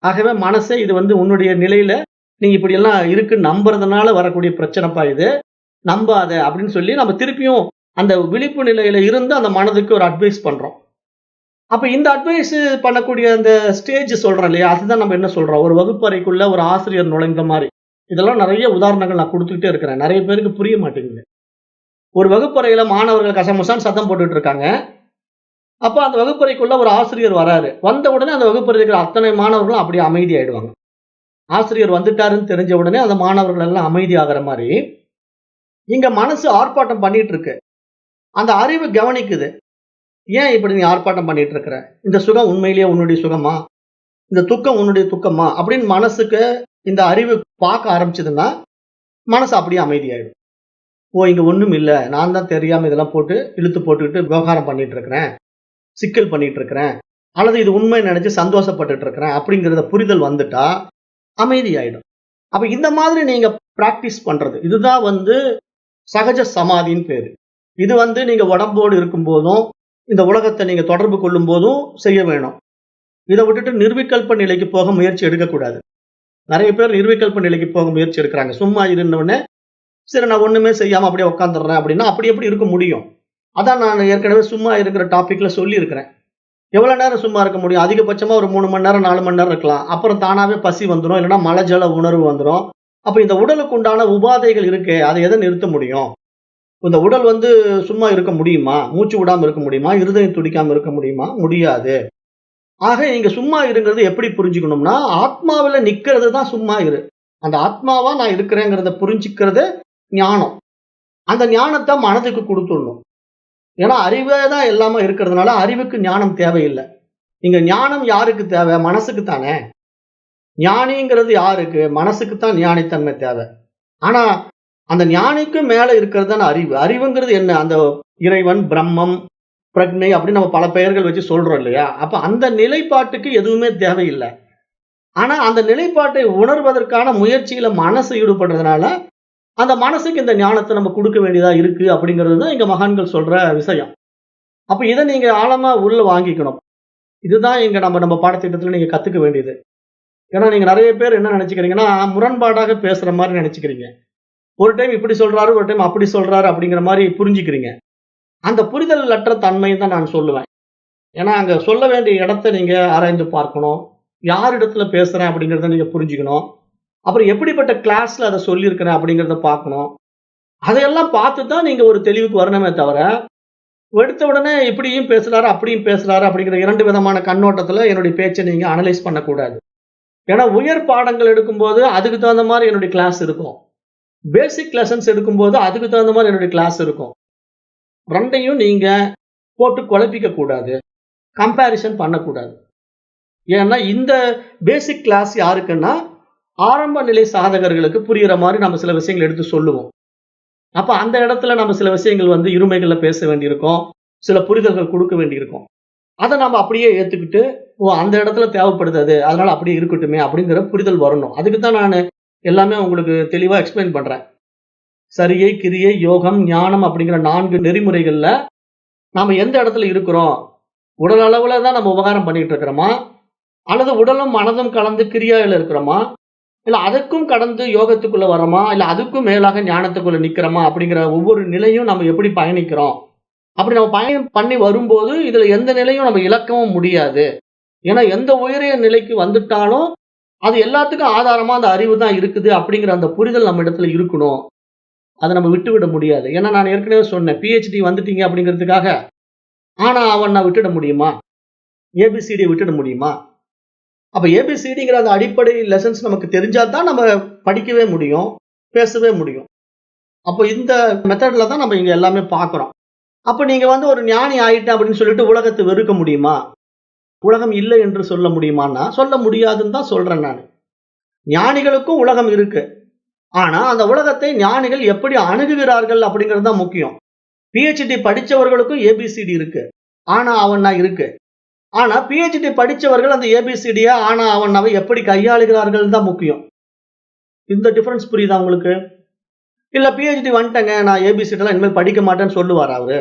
ஆகவே மனசே இது உன்னுடைய நிலையில நீ இப்படி எல்லாம் இருக்குன்னு நம்புறதுனால வரக்கூடிய பிரச்சனைப்பா இது. நம்பாத அப்படின்னு சொல்லி நம்ம திருப்பியும் அந்த விழிப்பு நிலையில இருந்து அந்த மனதுக்கு ஒரு அட்வைஸ் பண்றோம். அப்ப இந்த அட்வைஸ் பண்ணக்கூடிய அந்த ஸ்டேஜ் சொல்றோம் இல்லையா? அதுதான் நம்ம என்ன சொல்றோம்? ஒரு வகுப்பறைக்குள்ள ஒரு ஆசிரியர் நுழைந்த மாரி. இதெல்லாம் நெறைய உதாரணங்கள் நான் குடுத்துக்கிட்டே இருக்கிறேன். நெறைய பேருக்கு புரிய மாட்டேங்குது. ஒரு வகுப்பறையில மாணவர்கள் கசமுசான்னு சத்தம் போட்டுட்டு இருக்காங்க. அப்ப அந்த வகுப்பறைக்குள்ள ஒரு ஆசிரியர் வராரு. வந்த உடனே அந்த வகுப்பறையில இருக்கிற அத்தனை மாணவர்களும் அப்படியே அமைதியாயிடுவாங்க. ஆசிரியர் வந்துட்டாருன்னு தெரிஞ்ச உடனே அந்த மாணவர்கள் எல்லாம் அமைதியாகிற மாரி, இங்க மனசு ஆர்ப்பாட்டம் பண்ணிட்டு இருக்கு. அந்த அறிவு கவனிக்குது. ஏன் இப்படி நீ ஆர்ப்பாட்டம் பண்ணிட்டு இருக்கிற? இந்த சுகம் உண்மையிலேயே உன்னுடைய சுகமா? இந்த துக்கம் உன்னுடைய துக்கமா? அப்படின்னு மனசுக்கு இந்த அறிவு பார்க்க ஆரம்பிச்சதுன்னா, மனசு அப்படியே அமைதியாயிடும். ஓ! இங்க ஒண்ணும் இல்ல. நான் தான் தெரியாம இதெல்லாம் போட்டு இழுத்து போட்டுக்கிட்டு விவகாரம் பண்ணிட்டு இருக்கிறேன். சிக்கல் பண்ணிட்டு இருக்கிறேன். அல்லது இது உண்மைன்னு நினைச்சு சந்தோஷப்பட்டுட்டு இருக்கிறேன். அப்படிங்கிறத புரிதல் வந்துட்டா அமைதியாயிடும். அப்ப இந்த மாதிரி நீங்க பிராக்டிஸ் பண்றது. இதுதான் சகஜ சமாதின்னு பேரு. இது நீங்க உடம்போடு இருக்கும்போதும், இந்த உலகத்த நீங்க தொடர்பு கொள்ளும்போதும் செய்ய வேணும். இத விட்டுட்டு நிர்விகல்ப நிலைக்கு போக முயற்சி எடுக்கக்கூடாது. நெறைய பேர் நிர்விகல்ப நிலைக்கு போக முயற்சி எடுக்குறாங்க. சும்மா இருந்த உடனே, சரி நான் ஒண்ணுமே செய்யாம அப்படியே உட்கார்ந்துடுறேன் அப்படின்னா, அப்படி எப்படி இருக்க முடியும்? அதான் நான் ஏற்கனவே சும்மா இருக்கிற டாபிக்ல சொல்லியிருக்கிறேன். எவ்வளவு நேரம் சும்மா இருக்க முடியும்? அதிகபட்சமா ஒரு 3 மணி நேரம், 4 மணி நேரம் இருக்கலாம். அப்புறம் தானாவே பசி வந்துரும். இல்லன்னா மலஜல உணர்வு வந்துரும். அப்ப இந்த உடலுக்கு உண்டான உபாதைகள் இருக்கே, அதை எத நிறுத்த முடியும்? இந்த உடல் சும்மா இருக்க முடியுமா? மூச்சு விடாம இருக்க முடியுமா? இருதயம் துடிக்காம இருக்க முடியுமா? முடியாது. ஆக இங்க சும்மா இருங்கிறது எப்படி புரிஞ்சுக்கணும்னா, ஆத்மாவில நிக்கிறது தான் சும்மா இரு. அந்த ஆத்மாவா நான் இருக்கிறேங்கிறத புரிஞ்சுக்கிறது ஞானம். அந்த ஞானத்த மனதுக்கு குடுத்துடணும். ஏன்னா அறிவே தான் எல்லாமே இருக்கிறதுனால அறிவுக்கு ஞானம் தேவையில்ல. இங்க ஞானம் யாருக்கு தேவை? மனசுக்கு தானே. ஞானிங்கிறது யாருக்கு? மனசுக்கு தான் ஞானித்தன்மை தேவை. ஆனா அந்த ஞானிக்கு மேல இருக்கிறது தானே அறிவு. அறிவுங்கிறது என்ன? அந்த இறைவன், பிரம்மம், பிரக்ஞை அப்படின்னு நம்ம பல பெயர்கள் வச்சு சொல்றோம் இல்லையா? அப்ப அந்த நிலைப்பாட்டுக்கு எதுவுமே தேவையில்ல. ஆனா அந்த நிலைப்பாட்டை உணர்வதற்கான முயற்சியில மனசு ஈடுபடுறதுனால, அந்த மனசுக்கு இந்த ஞானத்த நம்ம குடுக்க வேண்டியதா இருக்கு அப்படிங்கிறது தான் இங்க மகான்கள் சொல்ற விஷயம். அப்ப இத நீங்க ஆழமா உள்ள வாங்கிக்கணும். இதுதான் இங்க நம்ம பாடத்திட்டத்துல நீங்க கத்துக்க வேண்டியது. ஏன்னா நீங்க நெறைய பேர் என்ன நெனச்சுக்கிறீங்கன்னா, முரண்பாடாக பேசுற மாரி நெனச்சுக்கிறீங்க. ஒரு டைம் இப்படி சொல்றாரு, ஒரு டைம் அப்படி சொல்றாரு அப்படிங்கிற மாரி புரிஞ்சுக்கிறீங்க. அந்த புரிதல் அற்ற தன்மைன்னு தான் நான் சொல்லுவேன். ஏன்னா அங்க சொல்ல வேண்டிய இடத்த நீங்க ஆராய்ந்து பார்க்கணும். யார் இடத்துல பேசுறேன் அப்படிங்கிறத நீங்க புரிஞ்சுக்கணும். அப்புறம் எப்படிப்பட்ட கிளாஸ்ல அத சொல்லியிருக்கிறேன் அப்படிங்கிறத பார்க்கணும். அதையெல்லாம் பார்த்து தான் நீங்க ஒரு தெளிவுக்கு வரணுமே தவிர, எடுத்த உடனே இப்படியும் பேசுறாரு, அப்படியும் பேசுறாரு அப்படிங்கிற 2 விதமான கண்ணோட்டத்துல என்னுடைய பேச்ச நீங்க அனலைஸ் பண்ணக்கூடாது. ஏன்னா உயர் பாடங்கள் எடுக்கும்போது அதுக்கு தகுந்த மாரி என்னுடைய கிளாஸ் இருக்கும். பேசிக் லெசன்ஸ் எடுக்கும்போது அதுக்கு தகுந்த மாரி என்னுடைய கிளாஸ் இருக்கும். 2யும் நீங்க போட்டு குழப்பிக்க கூடாது. கம்பேரிசன் பண்ணக்கூடாது. ஏன்னா இந்த பேசிக் கிளாஸ் யாருக்குன்னா, ஆரம்ப நிலை சாதகர்களுக்கு புரியிற மாரி நம்ம சில விஷயங்கள் எடுத்து சொல்லுவோம். அப்ப அந்த இடத்துல நம்ம சில விஷயங்கள் இருமைகள்ல பேச வேண்டியிருக்கும். சில புரிதல்கள் குடுக்க வேண்டியிருக்கும். அத நம்ம அப்படியே ஏத்துக்கிட்டு, ஓ! அந்த இடத்துல தேவைப்படுது அது. அதனால அப்படியே இருக்கட்டுமே அப்படிங்கிற புரிதல் வரணும். அதுக்கு தான் நானு எல்லாமே உங்களுக்கு தெளிவா எக்ஸ்பிளைன் பண்றேன். சரியை, கிரியை, யோகம், ஞானம் அப்படிங்கிற 4 நெறிமுறைகள்ல நாம எந்த இடத்துல இருக்கிறோம்? உடல் அளவுல தான் நம்ம உபகாரம் பண்ணிட்டு இருக்கிறோமா? அல்லது உடலும், மனதும் கலந்து கிரியால இருக்கிறோமா? இல்ல அதுக்கும் கடந்து யோகத்துக்குள்ள வர்றோமா? இல்ல அதுக்கும் மேலாக ஞானத்துக்குள்ள நிக்கிறோமா? அப்படிங்கிற ஒவ்வொரு நிலையும் நம்ம எப்படி பயணிக்கிறோம்? அப்படி நம்ம பயணம் பண்ணி வரும்போது, இதுல எந்த நிலையும் நம்ம இழக்கவும் முடியாது. ஏன்னா எந்த உயரிய நிலைக்கு வந்துட்டாலும், அது எல்லாத்துக்கும் ஆதாரமா அந்த அறிவு தான் இருக்குது அப்படிங்கிற அந்த புரிதல் நம்ம இடத்துல இருக்கணும். அத நம்ம விட்டுவிட முடியாது. ஏன்னா நான் ஏற்கனவே சொன்னேன். பிஹெச்டி வந்துட்டீங்க அப்படிங்கிறதுக்காக, ஆனா ஆவன்னா விட்டுட முடியுமா? ஏபிசிடிய விட்டுட முடியுமா? அப்ப ஏபிசிடிங்கிற அந்த அடிப்படை லெசன்ஸ் நமக்கு தெரிஞ்சா தான் நம்ம படிக்கவே முடியும், பேசவே முடியும். அப்ப இந்த மெத்தட்ல தான் நம்ம இங்க எல்லாமே பார்க்கிறோம். அப்ப நீங்க ஒரு ஞானி ஆயிட்டேன் அப்படின்னு சொல்லிட்டு உலகத்த வெறுக்க முடியுமா? உலகம் இல்லை என்று சொல்ல முடியுமான்னா, சொல்ல முடியாதுன்னு தான் சொல்றேன் நானு. ஞானிகளுக்கும் உலகம் இருக்கு. ஆனா அந்த உலகத்தை ஞானிகள் எப்படி அணுகுகிறார்கள் அப்படிங்கிறது தான் முக்கியம். பிஹெச்டி படிச்சவர்களுக்கும் ஏபிசிடி இருக்கு. ஆனா ஆவன்னா இருக்கு. ஆனா பிஹெச்டி படிச்சவர்கள் அந்த ஏபிசிடிய ஆனா ஆவன்னாவை எப்படி கையாளுகிறார்கள் தான் முக்கியம். இந்த டிஃபரன்ஸ் புரியுதா உங்களுக்கு? இல்ல பிஹெச்டி வந்துட்டேங்க, நான் ஏபிசிடிலாம் இனிமேல் படிக்க மாட்டேன்னு சொல்லுவாரா அவரு?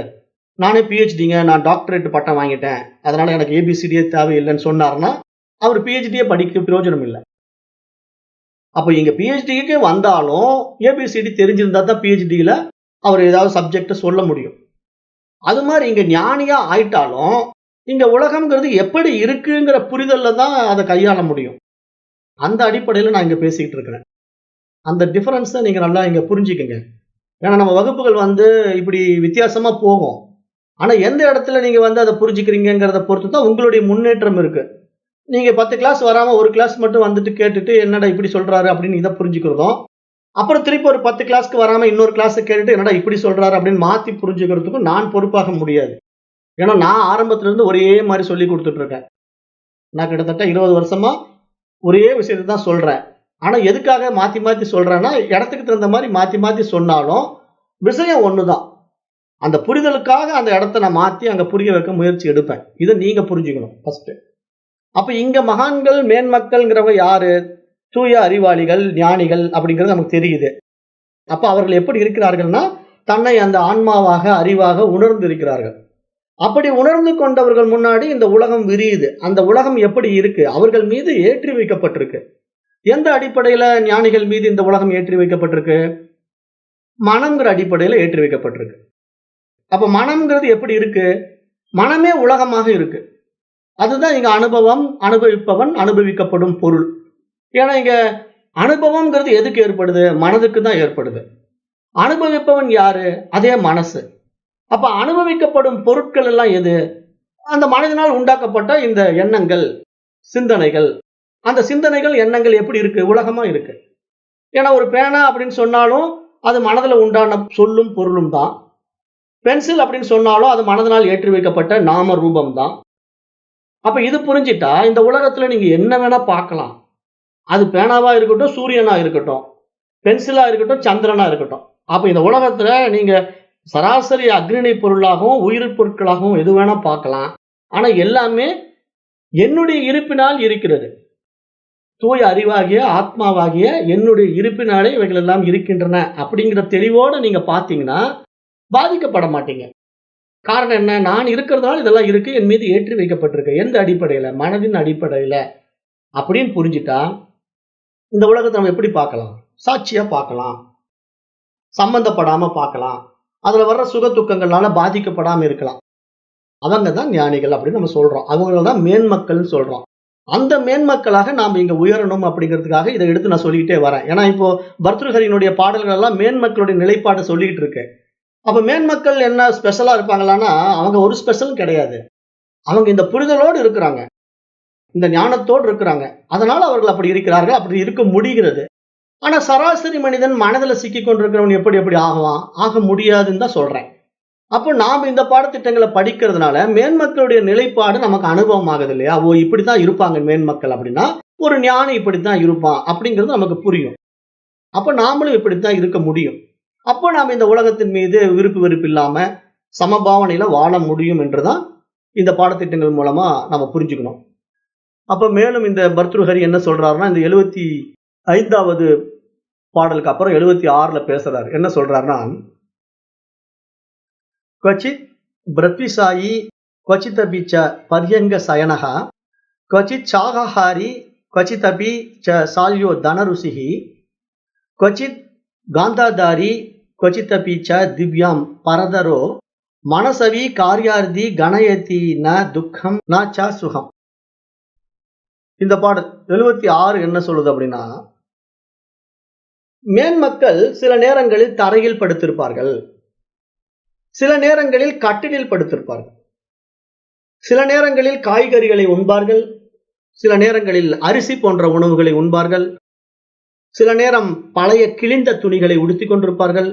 நானே பிஹெச்டிங்க, நான் டாக்டரேட் பட்டம் வாங்கிட்டேன். அதனால எனக்கு ஏபிசிடியே தேவையில்லைன்னு சொன்னாருன்னா, அவர் பிஹெச்டியே படிக்க பிரயோஜனம் இல்ல. அப்ப இங்க பிஹெச்டிக்கு வந்தாலும் ஏபிசிடி தெரிஞ்சிருந்தா தான் பிஹெச்டில அவர் ஏதாவது சப்ஜெக்ட்ட சொல்ல முடியும். அது மாரி இங்க ஞானியா ஆயிட்டாலும், இங்க உலகம்ங்கிறது எப்படி இருக்குங்கிற புரிதல்ல தான் அத கையாள முடியும். அந்த அடிப்படையில நான் இங்க பேசிக்கிட்டு இருக்கிறேன். அந்த டிஃபரன்ஸ நீங்க நல்லா இங்க புரிஞ்சுக்கங்க. ஏன்னா நம்ம வகுப்புகள் இப்படி வித்தியாசமா போகும். ஆனா எந்த இடத்துல நீங்க அத புரிஞ்சுக்கிறீங்கங்கிறத பொறுத்து தான் உங்களுடைய முன்னேற்றம் இருக்கு. நீங்க 10 கிளாஸ் வராம ஒரு கிளாஸ் மட்டும் வந்துட்டு கேட்டுட்டு, என்னடா இப்படி சொல்றாரு அப்படின்னு இத புரிஞ்சுக்கிறதும், அப்புறம் திருப்பி ஒரு 10 கிளாஸ்க்கு வராம இன்னொரு கிளாஸ கேட்டுட்டு, என்னடா இப்படி சொல்றாரு அப்படின்னு மாத்தி புரிஞ்சுக்கிறதுக்கும் நான் பொறுப்பாக முடியாது. ஏன்னா நான் ஆரம்பத்துல இருந்து ஒரே மாரி சொல்லிக் குடுத்துட்டு இருக்கேன். நான் கிட்டத்தட்ட 20 வருஷமா ஒரே விஷயத்த தான் சொல்றேன். ஆனா எதுக்காக மாத்தி மாத்தி சொல்றேன்னா, இடத்துக்கு தகுந்த மாரி மாத்தி மாத்தி சொன்னாலும், விஷயம் ஒண்ணுதான். அந்த புரிதலுக்காக அந்த இடத்த நான் மாத்தி அங்க புரிய வைக்க முயற்சி எடுப்பேன். இத நீங்க புரிஞ்சுக்கணும் ஃபர்ஸ்ட். அப்ப இங்க மகான்கள், மேன்மக்கள்ங்கிறவங்க யாரு? தூய அறிவாளிகள், ஞானிகள் அப்படிங்கிறது நமக்கு தெரியுது. அப்ப அவர்கள் எப்படி இருக்கிறார்கள்னா, தன்னை அந்த ஆன்மாவாக, அறிவாக உணர்ந்து இருக்கிறார்கள். அப்படி உணர்ந்து கொண்டவர்கள் முன்னாடி இந்த உலகம் விரியுது. அந்த உலகம் எப்படி இருக்கு? அவர்கள் மீது ஏற்றி வைக்கப்பட்டிருக்கு. எந்த அடிப்படையில ஞானிகள் மீது இந்த உலகம் ஏற்றி வைக்கப்பட்டிருக்கு? மனம்ங்கிற அடிப்படையில ஏற்றி வைக்கப்பட்டிருக்கு. அப்ப மனம்ங்கிறது எப்படி இருக்கு? மனமே உலகமாக இருக்கு. அதுதான் இங்க அனுபவம், அனுபவிப்பவன், அனுபவிக்கப்படும் பொருள். ஏன்னா இங்க அனுபவம்ங்கிறது எதுக்கு ஏற்படுது? மனதுக்கு தான் ஏற்படுது. அனுபவிப்பவன் யாரு? அதே மனசு. அப்ப அனுபவிக்கப்படும் பொருட்கள் எல்லாம் எது? அந்த மனிதனால் உண்டாக்கப்பட்ட இந்த எண்ணங்கள், சிந்தனைகள், அந்த சிந்தனைகள், எண்ணங்கள் எப்படி இருக்கு? உலகமா இருக்கு. ஏன்னா ஒரு பேனா அப்படின்னு சொன்னாலும், அது மனதுல உண்டான சொல்லும், பொருளும் தான். பென்சில் அப்படின்னு சொன்னாலும், அது மனதினால் ஏற்றி வைக்கப்பட்ட நாம ரூபம் தான். அப்ப இது புரிஞ்சிட்டா, இந்த உலகத்துல நீங்க என்ன வேணா பார்க்கலாம். அது பேனாவா இருக்கட்டும், சூரியனா இருக்கட்டும், பென்சிலா இருக்கட்டும், சந்திரனா இருக்கட்டும். அப்ப இந்த உலகத்துல நீங்க சராசரி அக்னிணை பொருளாகவும், உயிர் பொருட்களாகவும் எது வேணா பார்க்கலாம். ஆனா எல்லாமே என்னுடைய இருப்பினால் இருக்கிறது. தூய அறிவாகிய, ஆத்மாவாகிய என்னுடைய இருப்பினாலே இவைகள் எல்லாம் இருக்கின்றன அப்படிங்கிற தெளிவோட நீங்க பார்த்தீங்கன்னா, பாதிக்கப்பட மாட்டீங்க. காரணம் என்ன? நான் இருக்கிறதுனால இதெல்லாம் இருக்கு. என் மீது ஏற்றி வைக்கப்பட்டிருக்கு. எந்த அடிப்படையில? மனதின் அடிப்படையில. அப்படின்னு புரிஞ்சுட்டா, இந்த உலகத்த நம்ம எப்படி பார்க்கலாம்? சாட்சியா பார்க்கலாம். சம்பந்தப்படாம பார்க்கலாம். அதுல வர்ற சுக துக்கங்கள்னால பாதிக்கப்படாம இருக்கலாம். அவங்க தான் ஞானிகள் அப்படின்னு நம்ம சொல்றோம். அவங்கள தான் மேன்மக்கள்னு சொல்றோம். அந்த மேன்மக்களாக நாம இங்க உயரணும் அப்படிங்கிறதுக்காக இதை எடுத்து நான் சொல்லிக்கிட்டே வரேன். ஏன்னா இப்போ பர்த்ருஹரியினுடைய பாடல்கள் எல்லாம் மேன்மக்களுடைய நிலைப்பாட்டை சொல்லிக்கிட்டு இருக்கு. அப்ப மேன்மக்கள் என்ன ஸ்பெஷலா இருப்பாங்களான்னா, அவங்க ஒரு ஸ்பெஷலும் கிடையாது. அவங்க இந்த புரிதலோடு இருக்கிறாங்க. இந்த ஞானத்தோடு இருக்கிறாங்க. அதனால அவர்கள் அப்படி இருக்கிறார்கள். அப்படி இருக்க முடிகிறது. ஆனா சராசரி மனிதன் மனதுல சிக்கிக் கொண்டிருக்கிறவன் எப்படி ஆகுவான்? ஆக முடியாதுன்னு தான் சொல்றேன். அப்போ நாம இந்த பாடத்திட்டங்களை படிக்கிறதுனால மேன்மக்களுடைய நிலைப்பாடு நமக்கு அனுபவம் ஆகுது இல்லையா? ஓ இப்படித்தான் இருப்பாங்க மேன்மக்கள் அப்படின்னா, ஒரு ஞானி இப்படித்தான் இருப்பான் அப்படிங்கிறது நமக்கு புரியும். அப்ப நாமளும் இப்படித்தான் இருக்க முடியும். அப்போ நாம இந்த உலகத்தின் மீது விருப்பு வெறுப்பு இல்லாம சமபாவனையில வாழ முடியும் என்றுதான் இந்த பாடத்திட்டங்கள் மூலமா நம்ம புரிஞ்சுக்கணும். அப்ப மேலும் இந்த பர்த்ருஹரி என்ன சொல்றாருன்னா, இந்த 75வது பாடலுக்கு அப்புறம் 76ல பேசுறாரு. என்ன சொல்றாருன்னா, क्वचित् ब्रह्विसायी क्वचिदपि च पर्यङ्गशयनः क्वचित् शाकाहारी क्वचिदपि च साल्यो धनऋषिः क्वचित् गान्धाधारी क्वचिदपि च दिव्यां परदरो मनसवी कार्यार्थी गणयति न दुःखம் न च சுகம். இந்த பாடல் 76 என்ன சொல்லுது அப்படின்னா, மேன்மக்கள் சில நேரங்களில் தரையில் படுத்திருப்பார்கள், சில நேரங்களில் கட்டிலில் படுத்திருப்பார்கள், சில நேரங்களில் காய்கறிகளை உண்பார்கள், சில நேரங்களில் அரிசி போன்ற உணவுகளை உண்பார்கள், சில நேரம் பழைய கிழிந்த துணிகளை உடுத்திக் கொண்டிருப்பார்கள்,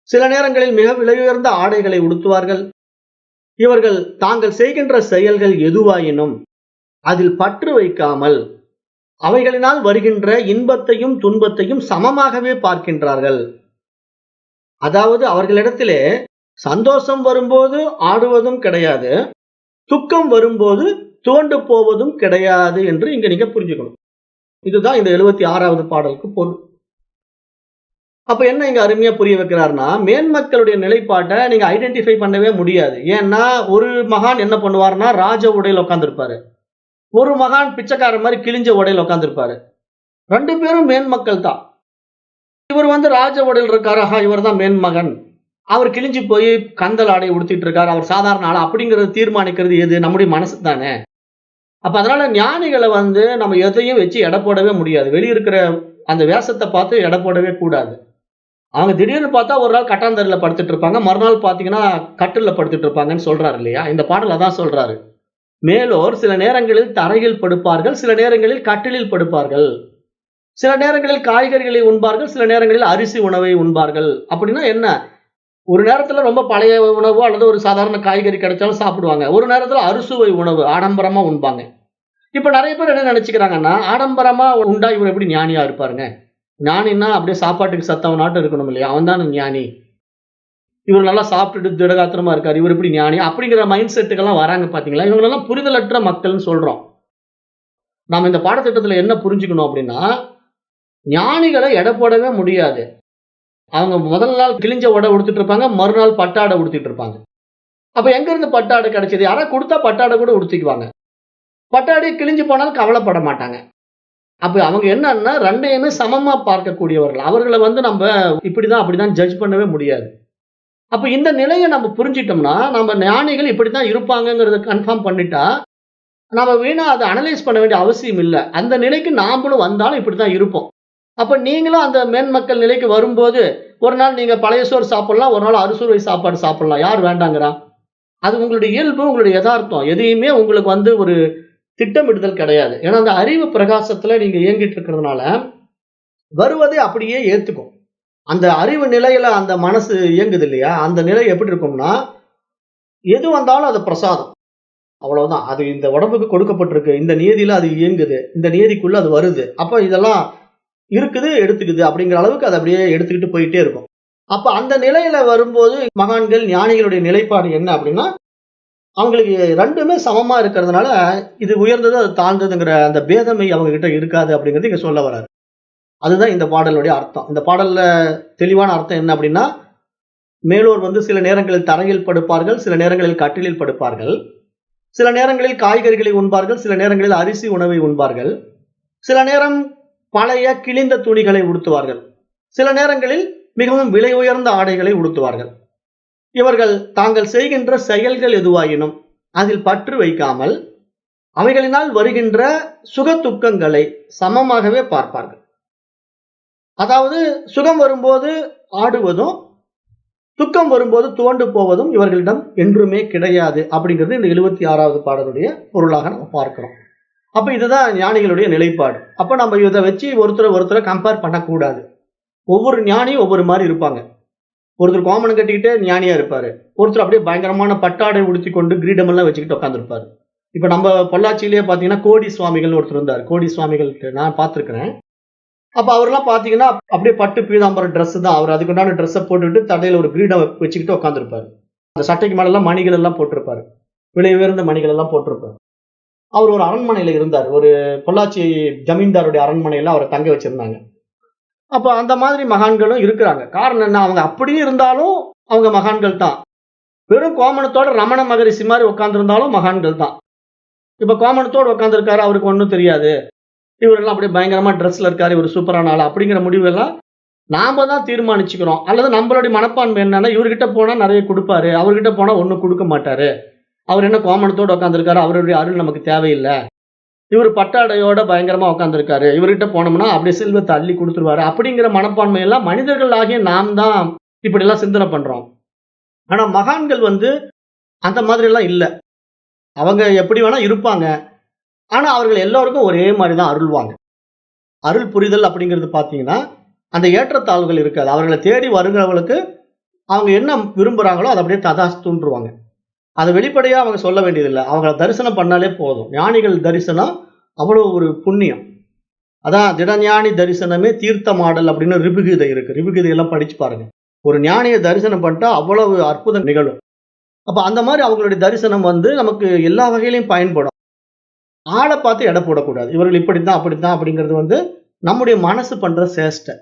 சில நேரங்களில் மிக விலையுயர்ந்த ஆடைகளை உடுத்துவார்கள். இவர்கள் தாங்கள் செய்கின்ற செயல்கள் எதுவாயினும் அதில் பற்று வைக்காமல் அவைகளினால் வருகின்ற இன்பத்தையும் துன்பத்தையும் சமமாகவே பார்க்கின்றார்கள். அதாவது அவர்களிடத்திலே சந்தோஷம் வரும்போது ஆடுவதும் கிடையாது, துக்கம் வரும்போது துவண்டு போவதும் கிடையாது என்று இங்க நீங்க புரிஞ்சுக்கணும். இதுதான் இந்த 76வது பாடலுக்கு பொருள். அப்ப என்ன இங்க அருமையா புரிய வைக்கிறார்னா, மேன்மக்களுடைய நிலைப்பாட்டை நீங்க ஐடென்டிஃபை பண்ணவே முடியாது. ஏன்னா ஒரு மகான் என்ன பண்ணுவார்னா ராஜ உடையில உட்கார்ந்திருப்பாரு, ஒரு மகான் பிச்சைக்காரன் மாதிரி கிழிஞ்ச உடையில உட்கார்ந்திருப்பாரு. 2 பேரும் மேன்மக்கள் தான். இவர் ராஜ உடையில் இருக்காரு, இவர் தான் மேன்மகன். அவர் கிழிஞ்சு போய் கந்தல் ஆடை உடுத்திட்டு இருக்காரு, அவர் சாதாரண ஆளா அப்படிங்கறது தீர்மானிக்கிறது எது? நம்முடைய மனசு தானே. அப்ப அதனால ஞானிகளை நம்ம எதையும் வச்சு எடை போடவே முடியாது. வெளியிருக்கிற அந்த வேஷத்தை பார்த்து எடை போடவே கூடாது. அவங்க திடீர்னு பார்த்தா ஒரு நாள் கட்டாந்தரையில படுத்துட்டு இருப்பாங்க, மறுநாள் பாத்தீங்கன்னா கட்டில்ல படுத்துட்டு இருப்பாங்கன்னு சொல்றாரு இல்லையா? இந்த பாடல் அதான் சொல்றாரு. மேலோர் சில நேரங்களில் தரையில் படுப்பார்கள், சில நேரங்களில் கட்டிலில் படுப்பார்கள், சில நேரங்களில் காய்கறிகளை உண்பார்கள், சில நேரங்களில் அரிசி உணவை உண்பார்கள். அப்படின்னா என்ன? ஒரு நேரத்துல ரொம்ப பழைய உணவு அல்லது ஒரு சாதாரண காய்கறி கிடைச்சாலும் சாப்பிடுவாங்க, ஒரு நேரத்துல அறுசுவை உணவு ஆடம்பரமா உண்பாங்க. இப்ப நிறைய பேர் என்ன நினைச்சுக்கிறாங்கன்னா, ஆடம்பரமா உண்டா இவர் எப்படி ஞானியா இருப்பாருங்க? ஞானின்னா அப்படியே சாப்பாட்டுக்கு சத்தவ நாட்டம் இருக்கணும் இல்லையா? அவன் தான் ஞானி. இவர் நல்லா சாப்பிட்டுட்டு திடகாத்திரமா இருக்காரு, இவர் எப்படி ஞானி? அப்படிங்கிற மைண்ட் செட்டுக்கெல்லாம் வராங்க பாத்தீங்களா? இவங்களெல்லாம் புரிதலற்ற மக்கள்னு சொல்றோம். நாம இந்த பாடத்திட்டத்துல என்ன புரிஞ்சுக்கணும் அப்படின்னா, ஞானிகளை எடை போடவே முடியாது. அவங்க முதல் நாள் கிழிஞ்ச உடை உடுத்திட்டு இருப்பாங்க, மறுநாள் பட்டாடை உடுத்திட்டு இருப்பாங்க. அப்ப எங்க இருந்து பட்டாடை கிடைச்சது? யாரா கொடுத்தா பட்டாடை கூட உடுத்திக்குவாங்க. பட்டாடை கிழிஞ்சு போனாலும் கவலைப்பட மாட்டாங்க. அப்ப அவங்க என்னன்னா 2யுமே சமமா பார்க்கக்கூடியவர்கள். அவர்களை நம்ம இப்படிதான் அப்படிதான் ஜட்ஜ் பண்ணவே முடியாது. அப்ப இந்த நிலையை நம்ம புரிஞ்சிட்டோம்னா, நம்ம ஞானிகள் இப்படித்தான் இருப்பாங்கங்கிறத கன்ஃபார்ம் பண்ணிட்டா, நம்ம வீணா அதை அனலைஸ் பண்ண வேண்டிய அவசியம் இல்ல. அந்த நிலைக்கு நாமளும் வந்தாலும் இப்படித்தான் இருப்போம். அப்ப நீங்களும் அந்த மேன்மக்கள் நிலைக்கு வரும்போது, ஒரு நாள் நீங்க பழைய சோறு சாப்பிடலாம், ஒரு நாள் அறுசுவை சாப்பாடு சாப்பிடலாம். யார் வேண்டாங்கிறா? அது உங்களுடைய இயல்பு, உங்களுடைய யதார்த்தம். எதையுமே உங்களுக்கு வந்து ஒரு திட்டமிடுதல் கிடையாது. ஏன்னா, அந்த அறிவு பிரகாசத்துல நீங்க இயங்கிட்டு இருக்கிறதுனால, வருவதை அப்படியே ஏத்துக்கும். அந்த அறிவு நிலையில அந்த மனசு இயங்குது இல்லையா? அந்த நிலை எப்படி இருக்கும்னா, எது வந்தாலும் அது பிரசாதம். அவ்வளவுதான். அது இந்த உடம்புக்கு கொடுக்கப்பட்டிருக்கு. இந்த நியதியில அது இயங்குது. இந்த நியதிக்குள்ள அது வருது. அப்ப இதெல்லாம் இருக்குது, எடுத்துக்குது அப்படிங்கிற அளவுக்கு அத அப்படியே எடுத்துக்கிட்டு போயிட்டே இருக்கும். அப்ப அந்த நிலையில வரும்போது மகான்கள், ஞானிகளுடைய நிலைப்பாடு என்ன அப்படின்னா, அவங்களுக்கு 2மே சமமா இருக்கிறதுனால, இது உயர்ந்தது, அது தாழ்ந்ததுங்கிற அந்த பேதமை அவங்க கிட்ட இருக்காது அப்படிங்கிறது இங்க சொல்ல வராரு. அதுதான் இந்த பாடலுடைய அர்த்தம். இந்த பாடல்ல தெளிவான அர்த்தம் என்ன அப்படின்னா, மேலோர் வந்து சில நேரங்களில் தரையில் படுப்பார்கள், சில நேரங்களில் கட்டிலில் படுப்பார்கள். சில நேரங்களில் காய்கறிகளை உண்பார்கள், சில நேரங்களில் அரிசி உணவை உண்பார்கள். சில நேரம் பழைய கிழிந்த துணிகளை உடுத்துவார்கள். சில நேரங்களில் மிகவும் விலை உயர்ந்த ஆடைகளை உடுத்துவார்கள். இவர்கள் தாங்கள் செய்கின்ற செயல்கள் எதுவாயினும் அதில் பற்று வைக்காமல் அவைகளினால் வருகின்ற சுக துக்கங்களை சமமாகவே பார்ப்பார்கள். அதாவது சுகம் வரும்போது ஆடுவதும், துக்கம் வரும்போது துவண்டு போவதும் இவர்களிடம் என்றுமே கிடையாது அப்படிங்கிறது இந்த 76வது பாடலுடைய பொருளாக நம்ம பார்க்கிறோம். அப்ப இதுதான் ஞானிகளுடைய நிலைப்பாடு. அப்ப நம்ம இதை வச்சு ஒருத்தரை கம்பேர் பண்ணக்கூடாது. ஒவ்வொரு ஞானியும் ஒவ்வொரு மாதிரி இருப்பாங்க. ஒருத்தர் கோமணம் கட்டிக்கிட்டே ஞானியா இருப்பாரு. ஒருத்தர் அப்படியே பயங்கரமான பட்டாடை உடுத்தி கொண்டு கிரீடம் எல்லாம் வச்சுக்கிட்டு உட்காந்துருப்பாரு. இப்ப நம்ம பொள்ளாச்சியிலேயே பாத்தீங்கன்னா கோடி சுவாமிகள் ஒருத்தர் இருந்தார். கோடி சுவாமிகள் நான் பார்த்திருக்கிறேன். அப்ப அவர்லாம் பாத்தீங்கன்னா அப்படியே பட்டு பீதாம்பரம் ட்ரெஸ் தான். அவர் அதுக்குண்டான ட்ரெஸ்ஸை போட்டுக்கிட்டு தடையில ஒரு கிரீடம் வச்சுக்கிட்டு உட்காந்துருப்பாரு. அந்த சட்டைக்கு மேல எல்லாம் மணிகள் எல்லாம் போட்டிருப்பாரு. விலை உயர்ந்த மணிகள் எல்லாம் போட்டிருப்பாரு. அவர் ஒரு அரண்மனையில இருந்தார். ஒரு பொள்ளாச்சி ஜமீன்தாருடைய அரண்மனையில அவரை தங்க வச்சிருந்தாங்க. அப்ப அந்த மாதிரி மகான்களும் இருக்கிறாங்க. காரணம் என்ன? அவங்க அப்படியே இருந்தாலும் அவங்க மகான்கள் தான். வெறும் கோமணத்தோட ரமண மகரிஷி மாதிரி உட்கார்ந்திருந்தாலும் மகான்கள் தான். இப்ப கோமணத்தோடு உட்கார்ந்திருக்காரு, அவருக்கு ஒண்ணும் தெரியாது. இவரெல்லாம் அப்படியே பயங்கரமா ட்ரெஸ்ல இருக்காரு, இவர் சூப்பரான ஆளு அப்படிங்கிற முடிவெல்லாம் நாம தான் தீர்மானிச்சுக்கிறோம். அல்லது நம்மளுடைய மனப்பான்மை என்னன்னா, இவர்கிட்ட போனா நிறைய கொடுப்பாரு, அவர்கிட்ட போனா ஒண்ணும் கொடுக்க மாட்டாரு. அவர் என்ன கோமணத்தோடு உட்கார்ந்திருக்காரு, அவருடைய அருள் நமக்கு தேவையில்லை. இவர் பட்டாடையோட பயங்கரமா உட்கார்ந்திருக்காரு, இவர்கிட்ட போனோம்னா அப்படியே செல்வத்தை அள்ளி கொடுத்துருவாரு அப்படிங்கிற மனப்பான்மை எல்லாம் மனிதர்கள் ஆகிய நாம் தான் இப்படி எல்லாம் சிந்தனை பண்றோம். ஆனா மகான்கள் வந்து அந்த மாதிரி எல்லாம் இல்ல. அவங்க எப்படி வேணா இருப்பாங்க. ஆனா அவர்கள் எல்லோருக்கும் ஒரே மாதிரி தான் அருள்வாங்க. அருள் புரிதல் அப்படிங்கிறது பாத்தீங்கன்னா, அந்த ஏற்றத்தாழ்வுகள் இருக்காது. அவர்களை தேடி வருகிறவர்களுக்கு அவங்க என்ன விரும்புறாங்களோ அதை அப்படியே ததாஸ்துன்றுவாங்க. அதை வெளிப்படையா அவங்க சொல்ல வேண்டியதில்லை. அவங்கள தரிசனம் பண்ணாலே போதும். ஞானிகள் தரிசனம் அவ்வளவு ஒரு புண்ணியம். அதான் திடஞானி தரிசனமே தீர்த்தமாடல் அப்படின்னு ரிபுகீதை இருக்கு. ரிபுகீதை எல்லாம் படிச்சு பாருங்க. ஒரு ஞானியை தரிசனம் பண்ணிட்டா அவ்வளவு அற்புதம் நிகழும். அப்ப அந்த மாதிரி அவங்களுடைய தரிசனம் வந்து நமக்கு எல்லா வகையிலையும் பயன்படும். ஆளை பார்த்து எடை போடக்கூடாது. இவர்கள் இப்படித்தான் அப்படித்தான் அப்படிங்கிறது வந்து நம்முடைய மனசு பண்ற சேஷ்டை.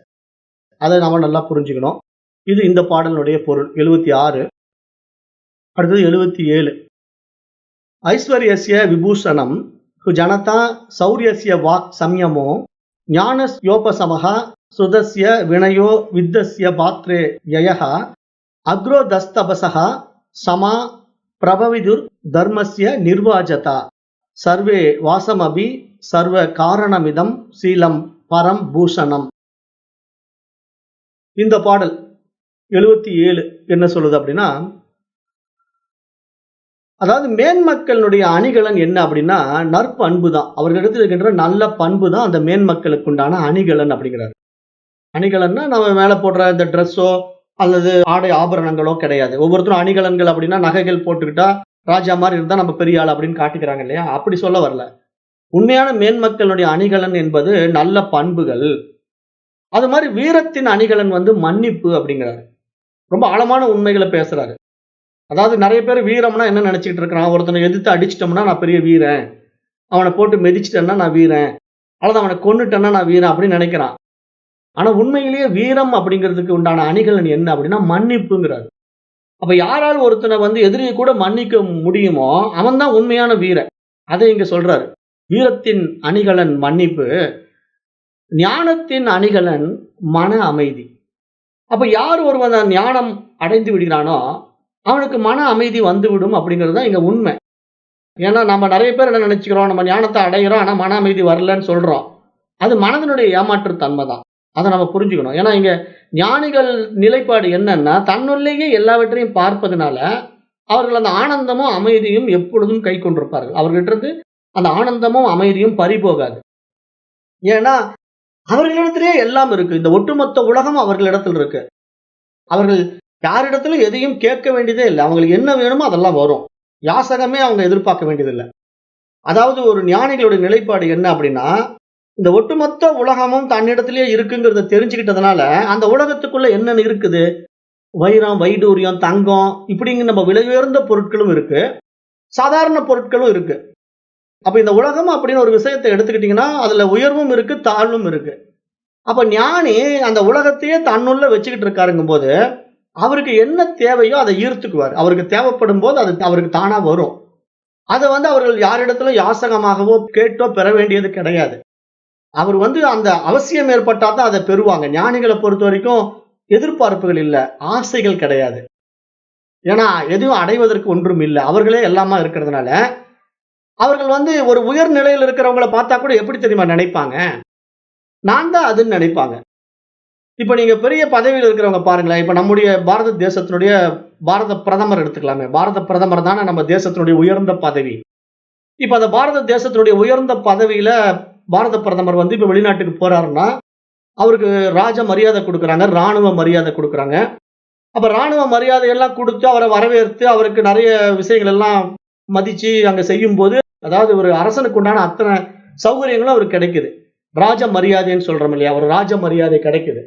அதை நம்ம நல்லா புரிஞ்சுக்கணும். இது இந்த பாடலுடைய பொருள். 76. அடுத்தது 77. ஐஸ்வர்யஸ்ய விபூஷணம் ஜனதா சௌரியஸ்ய வாக் சம்யமோ ஞானஸ்யோபசமஹ சுதஸ்ய வினயோ வித்தஸ்ய பாத்ரே யயஹ அக்ரோதஸ்தபசஹ சமா பிரபவிதுர் தர்மஸ்ய நிர்வாஜதா சர்வே வாசமபி சர்வ காரணமிதம் சீலம் பரம் பூஷணம். இந்த பாடல் 77 என்ன சொல்லுது அப்படின்னா, அதாவது மேன்மக்களுடைய அணிகலன் என்ன அப்படின்னா நற்பண்பு தான். அவர்களிடத்தில் இருக்கின்ற நல்ல பண்பு தான் அந்த மேன்மக்களுக்கு உண்டான அணிகலன் அப்படிங்கிறார். அணிகலன்னா நம்ம மேல போடுற இந்த ட்ரெஸ்ஸோ அல்லது ஆடை ஆபரணங்களோ கிடையாது. ஒவ்வொருத்தரும் அணிகலன்கள் அப்படின்னா நகைகள் போட்டுக்கிட்டா ராஜா மாதிரி இருந்தா நம்ம பெரிய ஆள் அப்படின்னு காட்டிக்கிறாங்க இல்லையா? அப்படி சொல்ல வரல. உண்மையான மேன்மக்களுடைய அணிகலன் என்பது நல்ல பண்புகள். அது மாதிரி வீரத்தின் அணிகலன் வந்து மன்னிப்பு அப்படிங்கிறாரு. ரொம்ப ஆழமான உண்மைகளை பேசுறாரு. அதாவது நிறைய பேர் வீரம்னா என்ன நினைச்சிட்டு இருக்கிறான், ஒருத்தனை எதிர்த்து அடிச்சிட்டோம்னா நான் பெரிய வீரன், அவனை போட்டு மிதிச்சிட்டேன்னா நான் வீரன், அல்லது அவனை கொன்னுட்டேன்னா நான் வீரன் அப்படின்னு நினைக்கிறான். ஆனா உண்மையிலேயே வீரம் அப்படிங்கிறதுக்கு உண்டான அணிகலன் என்ன அப்படின்னா மன்னிப்புங்கிறாரு. அப்ப யாரால் ஒருத்தனை வந்து எதிரியை கூட மன்னிக்க முடியுமோ அவன் தான் உண்மையான வீரன். அதை இங்க சொல்றாரு. வீரத்தின் அணிகலன் மன்னிப்பு, ஞானத்தின் அணிகலன் மன அமைதி. அப்ப யார் ஒருவன் ஞானம் அடைந்து விடுகிறானோ அவனுக்கு மன அமைதி வந்துவிடும் அப்படிங்கிறது தான் இங்க உண்மை. ஏன்னா நம்ம நிறைய பேர் என்ன நினைச்சுக்கிறோம், நம்ம ஞானத்தை அடைகிறோம் ஆனா மன அமைதி வரலன்னு சொல்றோம். அது மனதினுடைய ஏமாற்று தன்மை தான். அதை நம்ம புரிஞ்சுக்கணும். ஏன்னா இங்க ஞானிகள் நிலைப்பாடு என்னன்னா தன்னுள்ளேயே எல்லாவற்றையும் பார்ப்பதனால அவர்கள் அந்த ஆனந்தமும் அமைதியும் எப்பொழுதும் கை கொண்டிருப்பார்கள். அவர்கிட்ட இருந்து அந்த ஆனந்தமும் அமைதியும் பறிபோகாது. ஏன்னா அவர்களிடத்திலேயே எல்லாம் இருக்கு. இந்த ஒட்டுமொத்த உலகம் அவர்களிடத்தில் இருக்கு. அவர்கள் யாரிடத்திலும் எதையும் கேட்க வேண்டியதே இல்ல. அவங்களுக்கு என்ன வேணுமோ அதெல்லாம் வரும். யாசகமே அவங்க எதிர்பார்க்க வேண்டியதில்ல. அதாவது ஒரு ஞானிகளுடைய நிலைப்பாடு என்ன அப்படின்னா, இந்த ஒட்டுமொத்த உலகமும் தன்னிடத்திலேயே இருக்குங்கிறத தெரிஞ்சுக்கிட்டதுனால, அந்த உலகத்துக்குள்ள என்னென்ன இருக்குது? வைரம், வைடூரியம், தங்கம் இப்படிங்க நம்ம விலை உயர்ந்த பொருட்களும் இருக்கு. சாதாரண பொருட்களும் இருக்கு. அப்ப இந்த உலகம் அப்படின்னு ஒரு விஷயத்தை எடுத்துக்கிட்டீங்கன்னா, அதுல உயர்வும் இருக்கு, தாழ்வும் இருக்கு. அப்ப ஞானி அந்த உலகத்தையே தன்னுள்ள வச்சுக்கிட்டு இருக்காருங்கும்போது, அவருக்கு என்ன தேவையோ அதை ஈர்த்துக்குவார். அவருக்கு தேவைப்படும்போது அது அவருக்கு தானா வரும். அத அவர்கள் யாரிடத்திலும் யாசகமாகவோ கேட்டோ பெற வேண்டியது கிடையாது. அவர் அந்த அவசியம் ஏற்பட்டா தான் அத பெறுவாங்க. ஞானிகள பொறுத்தவரைக்கும் எதிர்பார்ப்புகள் இல்ல, ஆசைகள் கிடையாது. ஏன்னா எதுவும் அடைவதற்கு ஒன்றும் இல்ல. அவர்களே எல்லாமா இருக்கிறதுனால, அவர்கள் ஒரு உயர் நிலையில இருக்கிறவங்கள பார்த்தா கூட எப்படி தெரியுமா நினைப்பாங்க? நான் தான் அதுன்னு நினைப்பாங்க. இப்ப நீங்க பெரிய பதவியில இருக்கிறவங்க பாருங்களேன். இப்ப நம்முடைய பாரத தேசத்தினுடைய பாரத பிரதமர் எடுத்துக்கலாமே. பாரத பிரதமர் தானே நம்ம தேசத்தினுடைய உயர்ந்த பதவி. இப்ப அந்த பாரத தேசத்தினுடைய உயர்ந்த பதவியில பாரத பிரதமர் இப்ப வெளிநாட்டுக்கு போறாருன்னா, அவருக்கு ராஜ மரியாதை குடுக்குறாங்க. ராணுவ மரியாதை குடுக்குறாங்க. அப்ப ராணுவ மரியாதை எல்லாம் குடுத்து அவர வரவேற்று, அவருக்கு நெறைய விஷயங்கள் எல்லாம் மதிச்சு அங்க செய்யும்போது, அதாவது ஒரு அரசனுக்கு உண்டான அத்தனை சௌகரியங்களும் அவருக்கு கிடைக்குது. ராஜ மரியாதைன்னு சொல்றோம் இல்லையா? ஒரு ராஜ மரியாதை கிடைக்குது.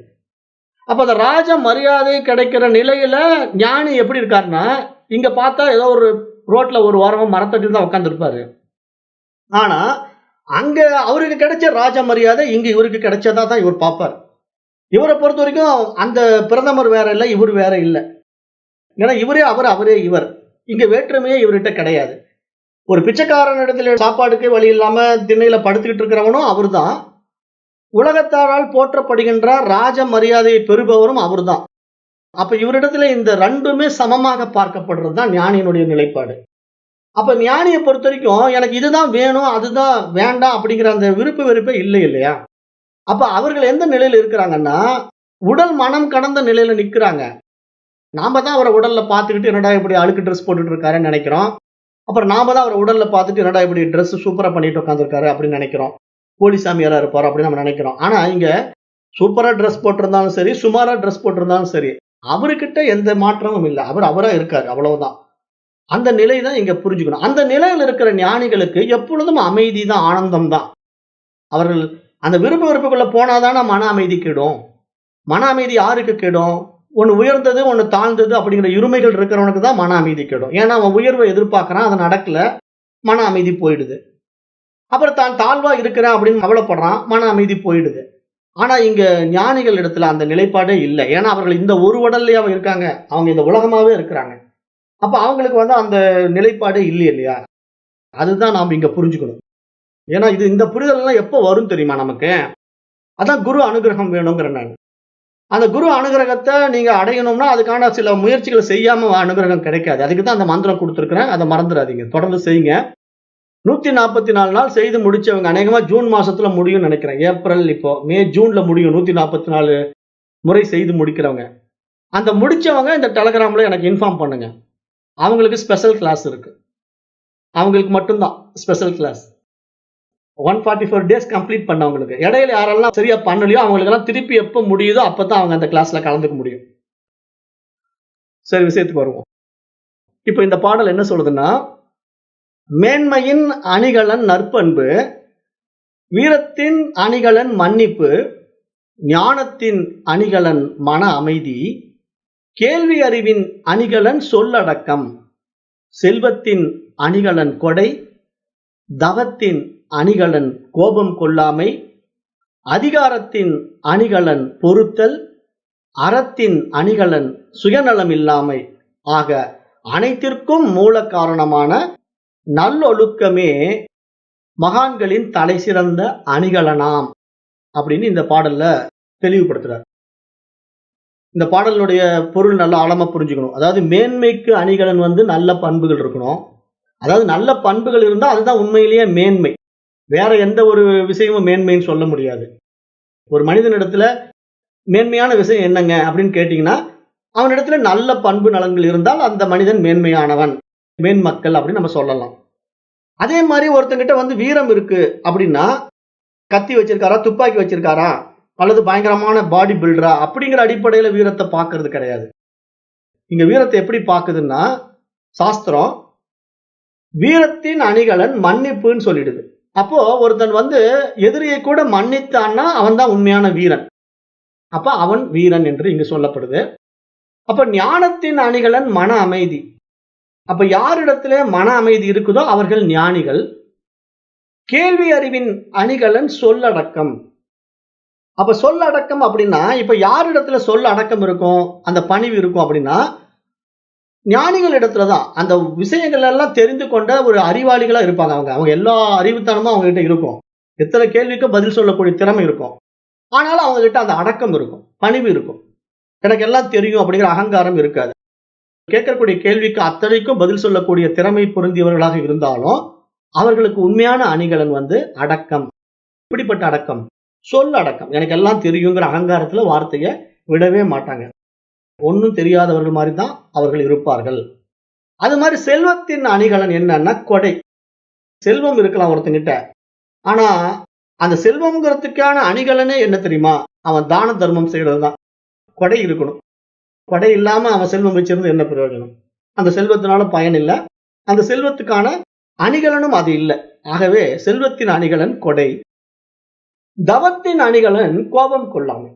அப்ப அந்த ராஜ மரியாதை கிடைக்கிற நிலையில ஞானி எப்படி இருக்காருன்னா, இங்க பார்த்தா ஏதோ ஒரு ரோட்ல ஒரு ஓரமா மரத்தடியில தான் உட்கார்ந்திருப்பாரு. ஆனா, அங்க அவருக்கு கிடைச்ச ராஜ மரியாதை இங்க இவருக்கு கிடைச்சதா தான் இவர் பார்ப்பார். இவர பொறுத்தவரைக்கும் அந்த பிரதமர் வேற இல்ல, இவரு வேற இல்ல. ஏன்னா இவரே அவர், அவரே இவர். இங்க வேற்றுமையே இவர்கிட்ட கிடையாது. ஒரு பிச்சைக்காரனிடத்துல சாப்பாடுக்கு வழி இல்லாம திண்ணையில படுத்துக்கிட்டு இருக்கிறவனும் அவர்தான். உலகத்தாரால் போற்றப்படுகின்ற ராஜ மரியாதையை பெறுபவரும் அவர்தான். அப்ப இவரிடத்துல இந்த 2மே சமமாக பார்க்கப்படுறது தான் ஞானியினுடைய நிலைப்பாடு. அப்ப ஞானியை பொறுத்தவரைக்கும் எனக்கு இதுதான் வேணும், அதுதான் வேண்டாம் அப்படிங்கிற அந்த விருப்பு வெறுப்பே இல்லை இல்லையா? அப்ப அவர்கள் எந்த நிலையில இருக்கிறாங்கன்னா, உடல் மனம் கடந்த நிலையில நிக்கிறாங்க. நாம தான் அவர உடல்ல பார்த்துக்கிட்டு என்னடா இப்படி அழுக்கு ட்ரெஸ் போட்டுட்டு இருக்காருன்னு நினைக்கிறோம். அப்புறம் நாம தான் அவர உடல்ல பார்த்துட்டு என்னடா இப்படி ட்ரெஸ் சூப்பரா பண்ணிட்டு உட்கார்ந்திருக்காரு அப்படின்னு நினைக்கிறோம். போலி சாமியாரா இருப்பாரு அப்படின்னு நம்ம நினைக்கிறோம். ஆனா இங்க சூப்பரா ட்ரெஸ் போட்டிருந்தாலும் சரி, சுமாரா ட்ரெஸ் போட்டிருந்தாலும் சரி, அவர்கிட்ட எந்த மாற்றமும் இல்ல. அவர் அவரா இருக்காரு. அவ்வளவுதான். அந்த நிலை தான் இங்க புரிஞ்சுக்கணும். அந்த நிலையில இருக்கிற ஞானிகளுக்கு எப்பொழுதும் அமைதி தான், ஆனந்தம் தான். அவர்கள் அந்த விருப்ப வெறுப்புக்குள்ள போனாதானே மன அமைதி கெடும். மன அமைதி யாருக்கு கெடும்? ஒண்ணு உயர்ந்தது, ஒண்ணு தாழ்ந்தது அப்படிங்கிற இருமைகள் இருக்கிறவனுக்கு தான் மன அமைதி கெடும். ஏன்னா அவன் உயர்வை எதிர்பார்க்கறான், அது நடக்கல, மன அமைதி போயிடுது. அப்புறம் தான் தாழ்வா இருக்கிறேன் அப்படின்னு கவலைப்படுறான், மன அமைதி போயிடுது. ஆனா இங்க ஞானிகள் இடத்துல அந்த நிலைப்பாடே இல்ல. ஏன்னா அவர்கள் இந்த ஒரு உடல்லயே அவங்க இருக்காங்க. அவங்க இந்த உலகமாவே இருக்கிறாங்க. அப்ப அவங்களுக்கு அந்த நிலைப்பாடே இல்லையா? அதுதான் நாம இங்க புரிஞ்சுக்கணும். ஏன்னா இந்த புரிதல் எல்லாம் எப்ப வரும் தெரியுமா நமக்கு? அதான் குரு அனுகிரகம் வேணுங்கிறேன் நான். அந்த குரு அனுகிரகத்தை நீங்க அடையணும்னா அதுக்கான சில முயற்சிகளை செய்யாம அனுகிரகம் கிடைக்காது. அதுக்கு தான் அந்த மந்திரம் கொடுத்திருக்கிறேன். அதை மறந்துடாதீங்க. தொடர்ந்து செய்யுங்க. 144 நாள் செய்து முடிச்சவங்க அநேகமா ஜூன் மாசத்துல முடியும்னு நினைக்கிறேன். ஏப்ரல் இப்போ மே, ஜூன்ல முடியும். 144 முறை செய்து முடிக்கிறவங்க. அந்த முடிச்சவங்க இந்த டெலகிராம்ல எனக்கு இன்ஃபார்ம் பண்ணுங்க. அவங்களுக்கு ஸ்பெஷல் கிளாஸ் இருக்கு. அவங்களுக்கு மட்டும்தான் ஸ்பெஷல் கிளாஸ். 144 டேஸ் கம்ப்ளீட் பண்ணவங்களுக்கு. இடையில யாரெல்லாம் சரியா பண்ணலையோ அவங்களுக்கெல்லாம் திருப்பி எப்ப முடியுதோ அப்பதான் அவங்க அந்த கிளாஸ்ல கலந்துக்க முடியும். சரி, விஷயத்துக்கு வருவோம். இப்ப இந்த பாடல் என்ன சொல்லுதுன்னா, மேன்மையின் அணிகலன் நற்பண்பு, வீரத்தின் அணிகலன் மன்னிப்பு, ஞானத்தின் அணிகலன் மன அமைதி, கேள்வி அறிவின் அணிகலன் சொல்லடக்கம், செல்வத்தின் அணிகலன் கொடை, தவத்தின் அணிகலன் கோபம் கொள்ளாமை, அதிகாரத்தின் அணிகலன் பொறுத்தல், அறத்தின் அணிகலன் சுயநலமில்லாமை ஆக அனைத்திற்கும் மூல காரணமான நல்லொழுக்கமே மகான்களின் தலை சிறந்த அணிகலனாம் அப்படின்னு இந்த பாடல்ல தெளிவுபடுத்துறார். இந்த பாடலுடைய பொருள் நல்லா ஆழமா புரிஞ்சுக்கணும். அதாவது மேன்மைக்கு அணிகலன் நல்ல பண்புகள் இருக்கணும். அதாவது நல்ல பண்புகள் இருந்தா அதுதான் உண்மையிலேயே மேன்மை. வேற எந்த ஒரு விஷயமும் மேன்மைன்னு சொல்ல முடியாது. ஒரு மனிதனிடத்துல மேன்மையான விஷயம் என்னங்க அப்படின்னு கேட்டீங்கன்னா, அவனிடத்துல நல்ல பண்பு நலன்கள் இருந்தால் அந்த மனிதன் மேன்மையானவன், மேன்மக்கள் அப்படின்னு நம்ம சொல்லலாம். அதே மாதிரி ஒருத்தங்கிட்ட வந்து வீரம் இருக்கு அப்படின்னா, கத்தி வச்சிருக்காரா, துப்பாக்கி வச்சிருக்காரா, அல்லது பயங்கரமான பாடி பில்டரா அப்படிங்கிற அடிப்படையில வீரத்தை பார்க்கிறது கிடையாது. இங்க வீரத்தை எப்படி பார்க்குதுன்னா, சாஸ்திரம் வீரத்தின் அணிகலன் மன்னிப்புன்னு சொல்லிடுது. அப்போ ஒருத்தன் வந்து எதிரியை கூட மன்னித்தான்னா அவன் தான் உண்மையான வீரன். அப்ப அவன் வீரன் என்று இங்கு சொல்லப்படுது. அப்ப ஞானத்தின் அணிகலன் மன அமைதி. அப்ப யாரிடத்திலே மன அமைதி இருக்குதோ அவர்கள் ஞானிகள். கேள்வி அறிவின் அணிகலன் சொல்லடக்கம். அப்ப சொல்லடக்கம் அப்படின்னா, இப்ப யாரிடத்துல சொல்ல அடக்கம் இருக்கும், அந்த பணிவு இருக்கும் அப்படின்னா, ஞானிகள் இடத்துல தான். அந்த விஷயங்கள் எல்லாம் தெரிந்து கொண்ட ஒரு அறிவாளிகளா இருப்பாங்க அவங்க. அவங்க எல்லா அறிவுத்தனமும் அவங்க கிட்ட இருக்கும். எத்தனை கேள்விக்கும் பதில் சொல்லக்கூடிய திறமை இருக்கும். ஆனாலும் அவங்க கிட்ட அந்த அடக்கம் இருக்கும், பணிவு இருக்கும். எனக்கு எல்லாம் தெரியும் அப்படிங்கிற அகங்காரம் இருக்காது. கேட்கக்கூடிய கேள்விக்கு அத்தனைக்கும் பதில் சொல்லக்கூடிய திறமை பொருந்தியவர்களாக இருந்தாலும், அவர்களுக்கு உண்மையான அணிகலன் வந்து அடக்கம். இப்படிப்பட்ட அடக்கம், சொல் அடக்கம். எனக்கு எல்லாம் தெரியுங்கிற அகங்காரத்துல வார்த்தையை விடவே மாட்டாங்க. ஒன்னும் தெரியாதவர்கள் மாதிரி தான் அவர்கள் இருப்பார்கள். அது மாதிரி செல்வத்தின் அணிகலன் என்னன்னா கொடை. செல்வம் இருக்கலாம் ஒருத்தங்கிட்ட. ஆனா அந்த செல்வம்ங்கிறதுக்கான அணிகலனே என்ன தெரியுமா? அவன் தான தர்மம் செய்யறது தான். கொடை இருக்கணும். கொடை இல்லாம அவன் செல்வம் வச்சிருந்து என்ன பிரயோஜனம்? அந்த செல்வத்தினால பயன் இல்லை. அந்த செல்வத்துக்கான அணிகலனும் அது இல்லை. ஆகவே செல்வத்தின் அணிகலன் கொடை. தவத்தின் அணிகலன் கோபம் கொள்ளாமை.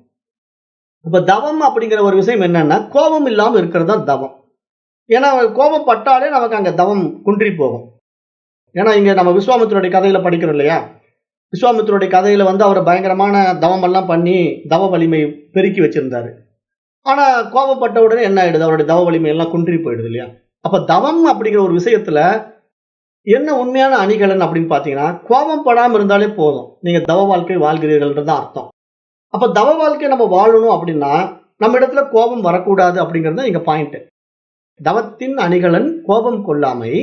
இப்ப தவம் அப்படிங்கிற ஒரு விஷயம் என்னன்னா, கோபம் இல்லாம இருக்கிறது தான் தவம். ஏன்னா கோபப்பட்டாலே நமக்கு அங்க தவம் குன்றி போகும். ஏன்னா இங்க நம்ம விஸ்வாமித்திரருடைய கதையில படிக்கிறோம் இல்லையா? விஸ்வாமித்திரருடைய கதையில வந்து அவர் பயங்கரமான தவம் எல்லாம் பண்ணி தவ வலிமை பெருக்கி வச்சிருந்தாரு. ஆனா கோபப்பட்ட உடனே என்ன ஆயிடுது? அவருடைய தவ வலிமை எல்லாம் குன்றி போயிடுது இல்லையா? அப்ப தவம் அப்படிங்கிற ஒரு விஷயத்துல என்ன உண்மையான அணிகலன் அப்படின்னு பாத்தீங்கன்னா, கோபம் படாம இருந்தாலே போதும். நீங்க தவ வாழ்க்கை வாழ்கிறீர்கள்ன்றது அர்த்தம். அப்ப தவ வாழ்க்கை நம்ம வாழணும் அப்படின்னா, நம்ம இடத்துல கோபம் வரக்கூடாது அப்படிங்கிறது இங்க பாயிண்ட். தவத்தின் அணிகலன் கோபம் கொள்ளாமை,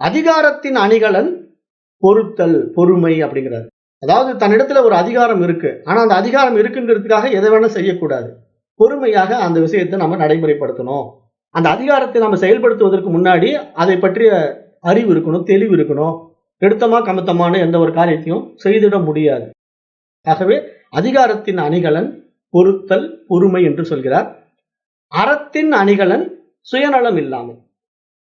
அதிகாரத்தின் அணிகலன் பொறுத்தல், பொறுமை அப்படிங்கிறது. அதாவது தன்னிடத்துல ஒரு அதிகாரம் இருக்கு. ஆனா அந்த அதிகாரம் இருக்குங்கிறதுக்காக எதை வேணா செய்யக்கூடாது. பொறுமையாக அந்த விஷயத்தை நம்ம நடைமுறைப்படுத்தணும். அந்த அதிகாரத்தை நம்ம செயல்படுத்துவதற்கு முன்னாடி அதை பற்றிய அறிவு இருக்கணும், தெளிவு இருக்கணும். எடுத்தமா கமத்தமான எந்த ஒரு காரியத்தையும் செய்திட முடியாது. ஆகவே அதிகாரத்தின் அணிகலன் பொறுத்தல், பொறுமை என்று சொல்கிறார். அறத்தின் அணிகலன் சுயநலம் இல்லாமல்.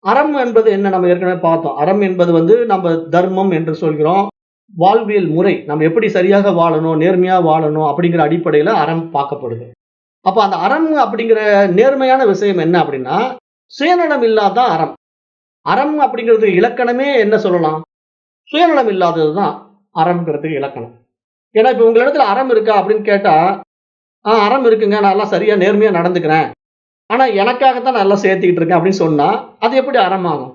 அறம் என்பது என்ன? நம்ம ஏற்கனவே பார்த்தோம். அறம் என்பது வந்து நம்ம தர்மம் என்று சொல்கிறோம். வாழ்வியல் முறை, நம்ம எப்படி சரியாக வாழணும், நேர்மையா வாழணும் அப்படிங்கிற அடிப்படையில அறம் பார்க்கப்படுது. அப்ப அந்த அறம் அப்படிங்கிற நேர்மையான விஷயம் என்ன அப்படின்னா, சுயநலம் இல்லாத அறம். அறம் அப்படிங்கிறது இலக்கணமே என்ன சொல்லலாம்? சுயநலம் இல்லாததுதான் அறம்ங்கிறதுக்கு இலக்கணம். ஏன்னா இப்ப உங்களிடத்துல அறம் இருக்கா அப்படின்னு கேட்டா, அறம் இருக்குங்க, நான் எல்லாம் சரியா நேர்மையா நடந்துக்கிறேன், ஆனா எனக்காகத்தான் நான் எல்லாம் சேர்த்துக்கிட்டு இருக்கேன் அப்படின்னு சொன்னா அது எப்படி அறமாகும்?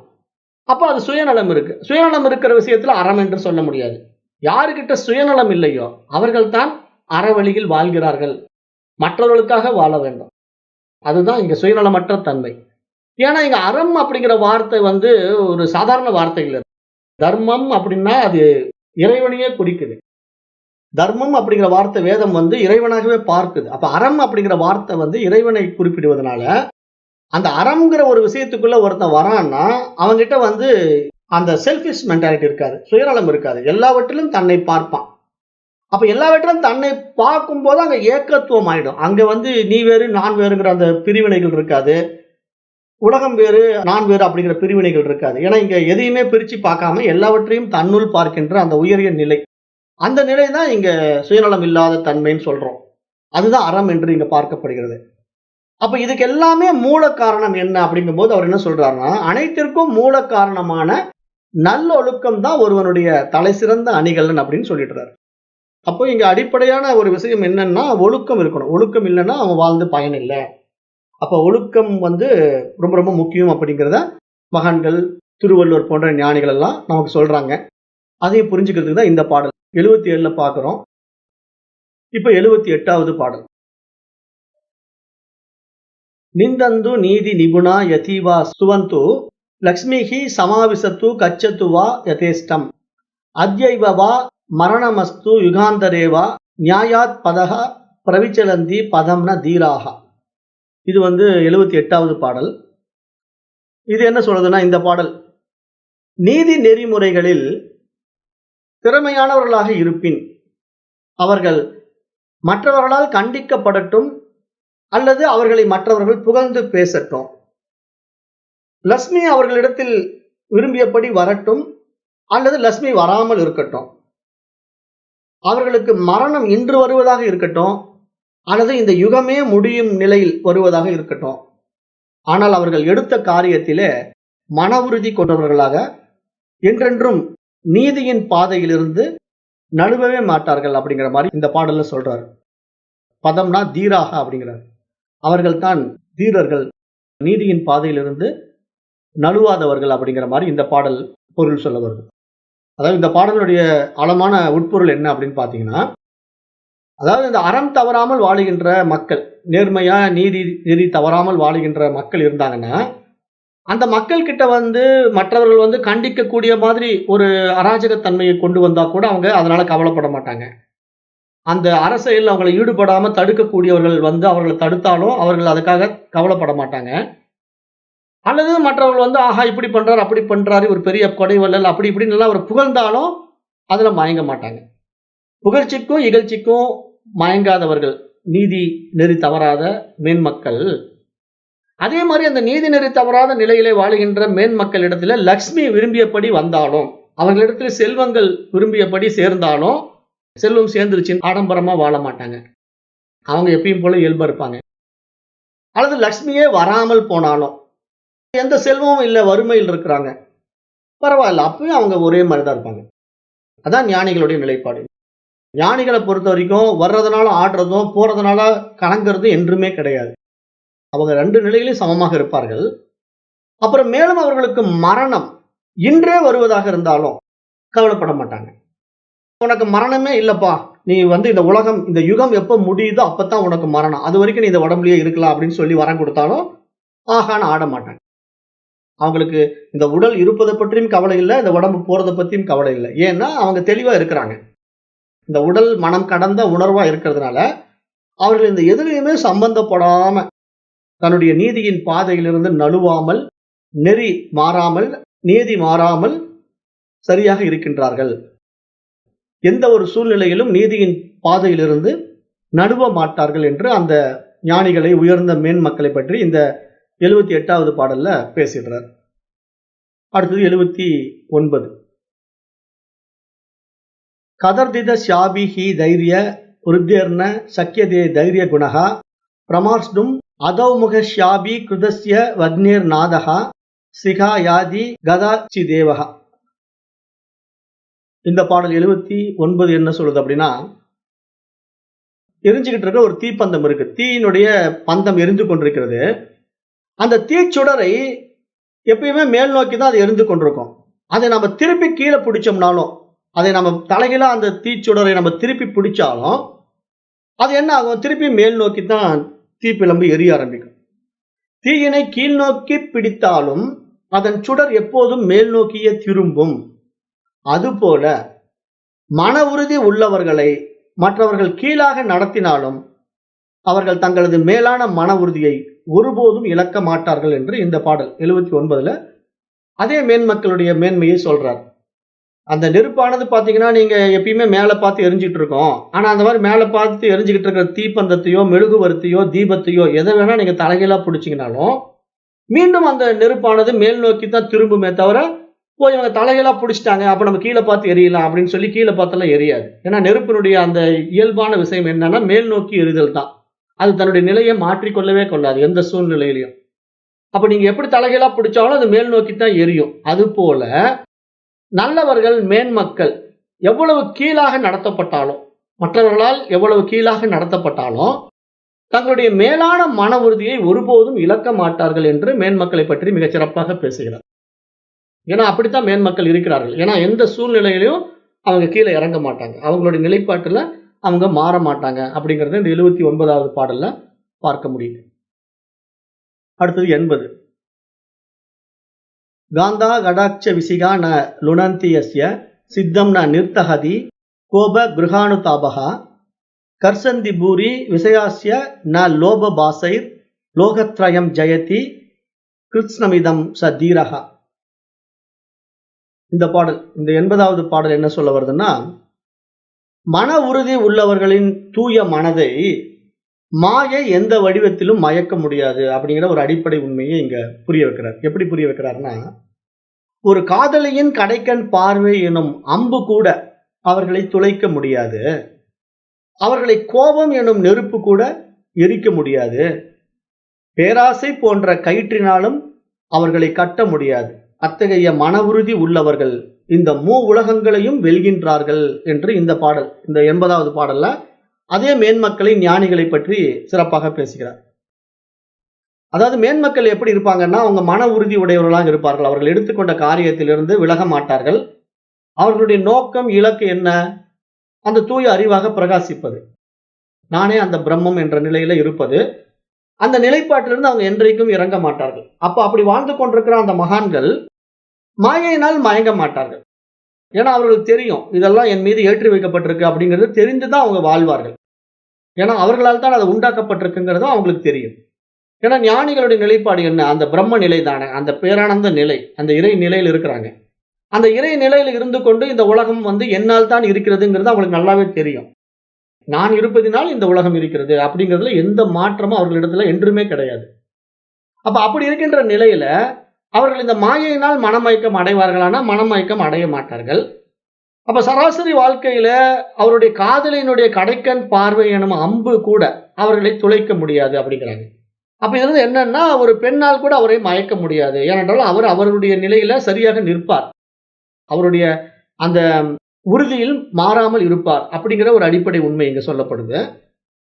அப்ப அது சுயநலம் இருக்கு. சுயநலம் இருக்கிற விஷயத்துல அறம் என்று சொல்ல முடியாது. யாருக்கிட்ட சுயநலம் இல்லையோ அவர்கள் தான் அறவழியில் வாழ்கிறார்கள். மற்றவர்களுக்காக வாழ வேண்டும். அதுதான் இங்க சுயநலமற்ற தன்மை. ஏன்னா இங்க அறம் அப்படிங்கிற வார்த்தை வந்து ஒரு சாதாரண வார்த்தை இல்லை. தர்மம் அப்படின்னா அது இறைவனையே குறிக்குது. தர்மம் அப்படிங்கிற வார்த்தை வேதம் வந்து இறைவனாகவே பார்க்குது. அப்ப அறம் அப்படிங்கிற வார்த்தை வந்து இறைவனை குறிப்பிடுவதனால அந்த அறம்ங்கிற ஒரு விஷயத்துக்குள்ள ஒருத்தன் வரான்னா அவங்கிட்ட வந்து அந்த செல்ஃபிஷ் மென்டாலிட்டி இருக்காது, சுயநலம் இருக்காது. எல்லாவற்றிலும் தன்னை பார்ப்பான். அப்ப எல்லாவற்றிலும் தன்னை பார்க்கும்போது அங்க ஏக்கத்துவம் ஆயிடும். அங்க வந்து நீ வேறு நான் வேறுங்கிற அந்த பிரிவினைகள் இருக்காது. உலகம் வேறு நான் வேறு அப்படிங்கிற பிரிவினைகள் இருக்காது. ஏன்னா இங்க எதையுமே பிரிச்சு பார்க்காம எல்லாவற்றையும் தன்னுள் பார்க்கின்ற அந்த உயரிய நிலை, அந்த நிலை தான் இங்க சுயநலம் இல்லாத தன்மைன்னு சொல்றோம். அதுதான் அறம் என்று இங்க பார்க்கப்படுகிறது. அப்ப இதுக்கு எல்லாமே மூல காரணம் என்ன அப்படிங்கும்போது அவர் என்ன சொல்றாருன்னா, அனைத்திற்கும் மூல காரணமான நல்லொழுக்கம் தான் ஒருவனுடைய தலை சிறந்த அணிகலன் அப்படின்னு சொல்லிடுறாரு. அப்போ இங்க அடிப்படையான ஒரு விஷயம் என்னன்னா, ஒழுக்கம் இருக்கணும். ஒழுக்கம் இல்லைன்னா அவன் வாழ்ந்து பயன் இல்லை. அப்ப ஒழுக்கம் வந்து ரொம்ப ரொம்ப முக்கியம் அப்படிங்கிறத மகான்கள், திருவள்ளுவர் போன்ற ஞானிகள் எல்லாம் நமக்கு சொல்றாங்க. அதையும் புரிஞ்சுக்கிறதுக்கு தான் இந்த பாடல் 77ல பார்க்கிறோம். இப்ப 78வது பாடல். நிந்தந்து நீதி நிபுணா யதீவா சுவந்து லக்ஷ்மிஹி சமாவிசத்து கச்சத்து வா யதேஷ்டம் அத்யைவ வா மரணமஸ்து யுகாந்தரேவா நியாயாத் பதஹ பிரவிச்சலந்தி பதம்ன தீராக. இது 78வது பாடல். இது என்ன சொல்றதுன்னா, இந்த பாடல் நீதி நெறிமுறைகளில் திறமையானவர்களாக இருப்பின் அவர்கள் மற்றவர்களால் கண்டிக்கப்படட்டும் அல்லது அவர்களை மற்றவர்கள் புகழ்ந்து பேசட்டும். லட்சுமி அவர்களிடத்தில் விரும்பியபடி வரட்டும் அல்லது லட்சுமி வராமல் இருக்கட்டும். அவர்களுக்கு மரணம் இன்று வருவதாக இருக்கட்டும் அல்லது இந்த யுகமே முடியும் நிலையில் வருவதாக இருக்கட்டும். ஆனால் அவர்கள் எடுத்த காரியத்திலே மன உறுதி கொண்டவர்களாக என்றென்றும் நீதியின் பாதையிலிருந்து நழுவவே மாட்டார்கள் அப்படிங்கிற மாதிரி இந்த பாடல்ல சொல்றாரு. பதம்னா தீராக அப்படிங்கிறார். அவர்கள் தான் தீரர்கள், நீதியின் பாதையிலிருந்து நழுவாதவர்கள் அப்படிங்கிற மாதிரி இந்த பாடல் பொருள் சொல்ல வருது. அதாவது இந்த பாடலுடைய ஆழமான உட்பொருள் என்ன அப்படின்னு பாத்தீங்கன்னா, அதாவது இந்த அறம் தவறாமல் வாழுகின்ற மக்கள், நேர்மையா நீதி நெறி தவறாமல் வாழுகின்ற மக்கள் இருந்தாங்கன்னா, அந்த மக்கள் கிட்ட மற்றவர்கள் கண்டிக்கக்கூடிய மாதிரி ஒரு அராஜகத்தன்மையை கொண்டு வந்தா கூட அவங்க அதனால கவலைப்பட மாட்டாங்க. அந்த அரசியல் அவங்களை ஈடுபடாம தடுக்கக்கூடியவர்கள் அவர்களை தடுத்தாலும் அவர்கள் அதுக்காக கவலைப்பட மாட்டாங்க. அல்லது மற்றவர்கள் ஆஹா இப்படி பண்றாரு அப்படி பண்றாரு ஒரு பெரிய கொடைவள்ளல் அப்படி இப்படின்னு எல்லாம் அவர் புகழ்ந்தாலும் அதுல மயங்க மாட்டாங்க. புகழ்ச்சிக்கும் இகழ்ச்சிக்கும் மயங்காதவர்கள் நீதி நெறி தவறாத மேன்மக்கள். அதே மாதிரி அந்த நீதி நெறி தவறாத நிலையிலே வாழுகின்ற மேன்மக்கள் இடத்துல லக்ஷ்மி விரும்பியபடி வந்தாலும், அவர்களிடத்துல செல்வங்கள் விரும்பியபடி சேர்ந்தாலும், செல்வம் சேர்ந்துருச்சுன்னு ஆடம்பரமா வாழ மாட்டாங்க. அவங்க எப்பயும் போல இயல்பா இருப்பாங்க. அல்லது லக்ஷ்மியே வராமல் போனாலும், எந்த செல்வமும் இல்லை வறுமையில் இருக்கிறாங்க, பரவாயில்ல, அப்பயும் அவங்க ஒரே மாதிரி தான் இருப்பாங்க. அதான் ஞானிகளுடைய நிலைப்பாடு. ஞானிகளை பொறுத்த வரைக்கும் வர்றதுனால ஆடுறதும் போறதுனால கலங்கிறதும் என்றுமே கிடையாது. அவங்க ரெண்டு நிலையிலும் சமமாக இருப்பார்கள். அப்புறம் மேலும் அவர்களுக்கு மரணம் இன்றே வருவதாக இருந்தாலும் கவலைப்பட மாட்டாங்க. உனக்கு மரணமே இல்லப்பா, நீ இந்த உலகம் இந்த யுகம் எப்ப முடியுதோ அப்பதான் உனக்கு மரணம், அது வரைக்கும் நீ இந்த உடம்புலயே இருக்கலாம் அப்படின்னு சொல்லி வரம் கொடுத்தாலும் ஆகான்னு ஆட மாட்டாங்க. அவங்களுக்கு இந்த உடல் இருப்பதை பற்றியும் கவலை இல்லை, இந்த உடம்பு போறதை பற்றியும் கவலை இல்லை. ஏன்னா அவங்க தெளிவா இருக்கிறாங்க. இந்த உடல் மனம் கடந்த உணர்வா இருக்கிறதுனால அவர்கள் இந்த எதிலையுமே சம்பந்தப்படாம தன்னுடைய நீதியின் பாதையிலிருந்து நழுவாமல், நெறி மாறாமல், நீதி மாறாமல் சரியாக இருக்கின்றார்கள். எந்த ஒரு சூழ்நிலையிலும் நீதியின் பாதையிலிருந்து நழுவ மாட்டார்கள் என்று அந்த ஞானிகளை, உயர்ந்த மேன்மக்களை பற்றி இந்த 78வது பாடல்ல பேசிடுறார். அடுத்தது 79. கதர்தித ஷாபி ஹி தைரிய உருத்தேர்ன சக்கியதே தைரிய குணஹா பிரமார்ஷ்டும் அதௌமுக ஷாபி கிருதஸ்ய வக்னேர் நாதஹா சிகா யாதி கதாச்சி தேவஹா. இந்த பாடல் 79 என்ன சொல்லுது அப்படின்னா, எரிஞ்சுக்கிட்டு இருக்க ஒரு தீப்பந்தம் இருக்கு. தீயினுடைய பந்தம் எரிந்து கொண்டிருக்கிறது. அந்த தீச்சுடரை எப்பயுமே மேல் நோக்கி தான் அது எரிந்து கொண்டிருக்கும். அதை நம்ம திருப்பி கீழே பிடிச்சோம்னாலும், அதை நம்ம தலைகீழா அந்த தீச்சுடரை நம்ம திருப்பி பிடிச்சாலும் அது என்ன ஆகும், திருப்பி மேல் நோக்கி தான் தீப்பிழம்பு எரிய ஆரம்பிக்கும். தீயினை கீழ் நோக்கி பிடித்தாலும் அதன் சுடர் எப்போதும் மேல் நோக்கியே திரும்பும். அதுபோல மன உறுதி உள்ளவர்களை மற்றவர்கள் கீழாக நடத்தினாலும் அவர்கள் தங்களது மேலான மன உறுதியை ஒருபோதும் இழக்க மாட்டார்கள் என்று இந்த பாடல் 79ல அதே மேன்மக்களுடைய மேன்மையை சொல்றார். அந்த நெருப்பானது பாத்தீங்கன்னா, நீங்க எப்பயுமே மேல பார்த்து எரிஞ்சிட்டு இருக்கோம். ஆனா அந்த மாதிரி மேல பார்த்து எரிஞ்சுக்கிட்டு இருக்கிற தீப்பந்தத்தையோ மெழுகுவர்த்தியோ தீபத்தையோ எதை வேணா நீங்க தலைகீழா பிடிச்சிங்கனாலும் மீண்டும் அந்த நெருப்பானது மேல் நோக்கி தான் திரும்புமே தவிர, போய் அவங்க தலைகீழா பிடிச்சிட்டாங்க அப்ப நம்ம கீழே பார்த்து எரியலாம் அப்படின்னு சொல்லி கீழே பார்த்தெல்லாம் எரியாது. ஏன்னா நெருப்பினுடைய அந்த இயல்பான விஷயம் என்னன்னா மேல் நோக்கி எரிதல் தான். அது தன்னுடைய நிலையை மாற்றிக்கொள்ளவே கொள்ளாது எந்த சூழ்நிலையிலையும். அப்ப நீங்க எப்படி தலைகீழா பிடிச்சாலும் அது மேல் நோக்கி தான் எரியும். அது போல நல்லவர்கள், மேன்மக்கள் எவ்வளவு கீழாக நடத்தப்பட்டாலும், மற்றவர்களால் எவ்வளவு கீழாக நடத்தப்பட்டாலும் தங்களுடைய மேலான மன உறுதியை ஒருபோதும் இழக்க மாட்டார்கள் என்று மேன்மக்களை பற்றி மிகச் சிறப்பாக பேசுகிறார். ஏன்னா அப்படித்தான் மேன்மக்கள் இருக்கிறார்கள். ஏன்னா எந்த சூழ்நிலையிலையும் அவங்க கீழே இறங்க மாட்டாங்க, அவங்களுடைய நிலைப்பாட்டுல அவங்க மாற மாட்டாங்க அப்படிங்கறத இந்த 79வது பாடல்ல பார்க்க முடியுது. அடுத்தது 80. காந்தா கடாட்ச விசிகா ந லுணந்தியஸ்ய சித்தம் ந நிர்த்தஹதி கோப கிருஹானுதாபஹா கர்சந்தி பூரி விசயாஸ்ய ந லோப பாசைர் லோகத்ரயம் ஜெயதி கிருஷ்ணமிதம் ச தீரஹா. இந்த பாடல், இந்த 80வது பாடல் என்ன சொல்ல வருதுன்னா, மன உறுதி உள்ளவர்களின் தூய மனதை மாயை எந்த வடிவத்திலும் மயக்க முடியாது அப்படிங்கிற ஒரு அடிப்படை உண்மையை இங்க புரிய வைக்கிறார். எப்படி புரிய வைக்கிறாருன்னா, ஒரு காதலியின் கடைக்கண் பார்வை எனும் அம்பு கூட அவர்களை துளைக்க முடியாது. அவர்களை கோபம் எனும் நெருப்பு கூட எரிக்க முடியாது. பேராசை போன்ற கயிற்றினாலும் அவர்களை கட்ட முடியாது. அத்தகைய மன உறுதி உள்ளவர்கள் இந்த உலகங்களையும் வெல்கின்றார்கள் என்று இந்த பாடல், இந்த 80வது பாடல்ல அதே மேன்மக்களை, ஞானிகளை பற்றி சிறப்பாக பேசுகிறார். அதாவது மேன்மக்கள் எப்படி இருப்பாங்கன்னா, அவங்க மன உறுதி உடையவர்களாக இருப்பார்கள். அவர்கள் எடுத்துக்கொண்ட காரியத்திலிருந்து விலக மாட்டார்கள். அவர்களுடைய நோக்கம், இலக்கு என்ன? அந்த தூய அறிவாக பிரகாசிப்பது, நானே அந்த பிரம்மம் என்ற நிலையில இருப்பது. அந்த நிலைப்பாட்டிலிருந்து அவங்க என்றைக்கும் இறங்க மாட்டார்கள். அப்படி வாழ்ந்து கொண்டிருக்கிற அந்த மகான்கள் மாயையினால் மயங்க மாட்டார்கள். ஏன்னா அவர்களுக்கு தெரியும், இதெல்லாம் என் மீது ஏற்றி வைக்கப்பட்டிருக்கு அப்படிங்கிறது தெரிந்துதான் அவங்க வாழ்வார்கள். ஏன்னா அவர்களால் தான் அது உண்டாக்கப்பட்டிருக்குங்கிறதும் அவங்களுக்கு தெரியும். ஏன்னா ஞானிகளுடைய நிலைப்பாடு என்ன? அந்த பிரம்ம நிலை தானே, அந்த பேரானந்த நிலை, அந்த இறை நிலையில் இருக்கிறாங்க. அந்த இறை நிலையில் இருந்து கொண்டு இந்த உலகம் என்னால் தான் இருக்கிறதுங்கிறது அவங்களுக்கு நல்லாவே தெரியும். நான் இருப்பதினால் இந்த உலகம் இருக்கிறது அப்படிங்கிறதுல எந்த மாற்றமும் அவர்களிடத்துல என்றுமே கிடையாது. அப்படி இருக்கின்ற நிலையில அவர்கள் இந்த மாயையினால் மனமயக்கம் அடைவார்களானா மனமயக்கம் அடைய மாட்டார்கள். சராசரி வாழ்க்கையில அவருடைய காதலினுடைய கடைக்கண் பார்வை எனும் அம்பு கூட அவர்களை துளைக்க முடியாது அப்படிங்கிறாங்க. இதுல என்னன்னா, ஒரு பெண்ணால் கூட அவரை மயக்க முடியாது. ஏனென்றால் அவர் அவருடைய நிலையில சரியாக நிற்பார். அவருடைய அந்த உறுதியில் மாறாமல் இருப்பார் அப்படிங்கிற ஒரு அடிப்படை உண்மை இங்க சொல்லப்படுது.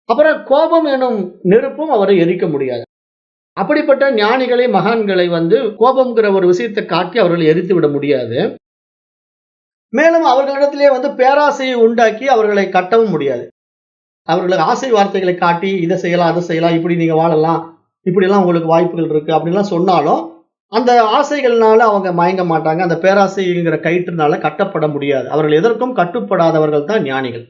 அப்புறம் கோபம் எனும் நெருப்பும் அவரை எரிக்க முடியாது. அப்படிப்பட்ட ஞானிகளை, மகான்களை கோபம்ங்கிற ஒரு விஷயத்தை காட்டி அவர்களை எரித்து விட முடியாது. மேலும் அவர்களிடத்திலே பேராசையை உண்டாக்கி அவர்களை கட்டவும் முடியாது. அவர்களுக்கு ஆசை வார்த்தைகளை காட்டி இதை செய்யலாம், அதை செய்யலாம், இப்படி நீங்க வாழலாம், இப்படிலாம் உங்களுக்கு வாய்ப்புகள் இருக்கு அப்படின்லாம் சொன்னாலும் அந்த ஆசைகள்னால அவங்க மயங்க மாட்டாங்க. அந்த பேராசைங்கிற கயிற்றுனால கட்டப்பட முடியாது. அவர்கள் எதற்கும் கட்டுப்படாதவர்கள் தான் ஞானிகள்.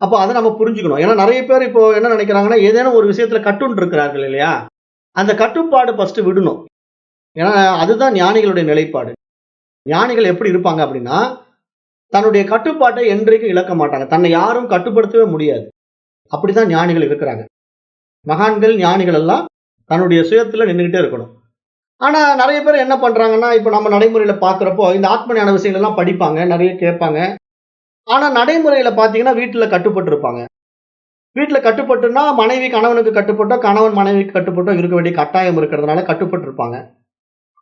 அதை நம்ம புரிஞ்சுக்கணும். ஏன்னா நிறைய பேர் இப்போ என்ன நினைக்கிறாங்கன்னா, ஏதேனும் ஒரு விஷயத்துல கட்டுன்னு இருக்கிறார்கள் இல்லையா, அந்த கட்டுப்பாடு ஃபர்ஸ்ட் விடணும். ஏன்னா அதுதான் ஞானிகளுடைய நிலைப்பாடு. ஞானிகள் எப்படி இருப்பாங்க அப்படின்னா, தன்னுடைய கட்டுப்பாட்டை என்றைக்கும் இழக்க மாட்டாங்க. தன்னை யாரும் கட்டுப்படுத்தவே முடியாது. அப்படிதான் ஞானிகள் இருக்கிறாங்க. மகான்கள், ஞானிகள் எல்லாம் தன்னுடைய சுயத்துல நின்றுகிட்டே இருக்கணும். ஆனா நிறைய பேர் என்ன பண்றாங்கன்னா, இப்ப நம்ம நடைமுறையில பாக்குறப்போ இந்த ஆத்ம ஞான விஷயங்கள் எல்லாம் படிப்பாங்க, நிறைய கேட்பாங்க. ஆனா நடைமுறையில பாத்தீங்கன்னா வீட்டுல கட்டுப்பட்டு இருப்பாங்க. வீட்டுல கட்டுப்பட்டுன்னா மனைவி கணவனுக்கு கட்டுப்பட்டோ, கணவன் மனைவிக்கு கட்டுப்பட்டோ இருக்க வேண்டிய கட்டாயம் இருக்கிறதுனால கட்டுப்பட்டு இருப்பாங்க.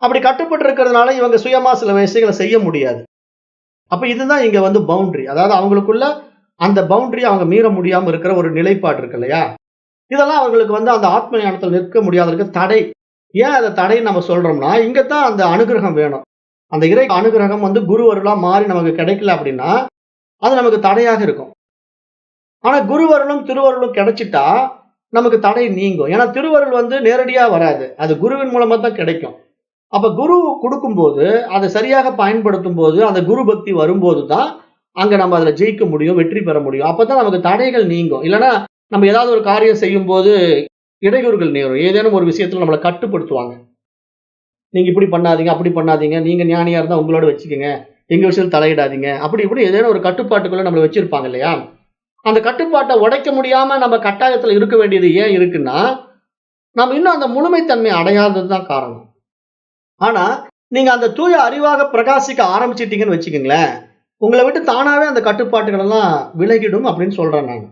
அப்படி கட்டுப்பட்டு இருக்கிறதுனால இவங்க சுயமா சில விஷயங்களை செய்ய முடியாது. இதுதான் இங்க பவுண்டரி. அதாவது அவங்களுக்குள்ள அந்த பவுண்டரி அவங்க மீற முடியாம இருக்கிற ஒரு நிலைப்பாடு இருக்கு இல்லையா, இதெல்லாம் அவங்களுக்கு அந்த ஆத்ம ஞானத்தில் நிற்க முடியாதற்கு தடை. ஏன் அதை தடை நம்ம சொல்றோம்னா, இங்கத்தான் அந்த அனுகிரகம் வேணும். அந்த இறை அனுகிரகம் குருவருளா மாறி நமக்கு கிடைக்கல அப்படின்னா அது நமக்கு தடையாக இருக்கும். ஆனா குருவருளும் திருவருளும் கிடைச்சிட்டா நமக்கு தடை நீங்கும். ஏன்னா திருவருள் நேரடியா வராது, அது குருவின் மூலமா தான் கிடைக்கும். குரு கொடுக்கும்போது அதை சரியாக பயன்படுத்தும் போது, அந்த குரு பக்தி வரும்போது தான் அங்க நம்ம அதுல ஜெயிக்க முடியும், வெற்றி பெற முடியும். அப்பதான் நமக்கு தடைகள் நீங்கும். இல்லைன்னா நம்ம ஏதாவது ஒரு காரியம் செய்யும் போது இடையூறுகள் நேரும். ஏதேனும் ஒரு விஷயத்துல நம்மளை கட்டுப்படுத்துவாங்க. நீங்க இப்படி பண்ணாதீங்க, அப்படி பண்ணாதீங்க, நீங்க ஞானியா இருந்தா உங்களோட வச்சுக்கோங்க, எங்க விஷயத்துல தலையிடாதீங்க, அப்படி இப்படி ஏதேனும் ஒரு கட்டுப்பாட்டுக்குள்ள நம்மளை வச்சிருப்பாங்க இல்லையா. அந்த கட்டுப்பாட்டை உடைக்க முடியாம நம்ம கட்டாயத்துல இருக்க வேண்டியது ஏன் இருக்குன்னா, நம்ம இன்னும் அந்த முழுமைத்தன்மை அடையாததுதான் காரணம். ஆனா நீங்க அந்த தூய அறிவாக பிரகாசிக்க ஆரம்பிச்சிட்டீங்கன்னு வச்சுக்கோங்களேன், உங்களை விட்டு தானாவே அந்த கட்டுப்பாட்டுகள் எல்லாம் விலகிடும் அப்படின்னு சொல்றேன் நான்.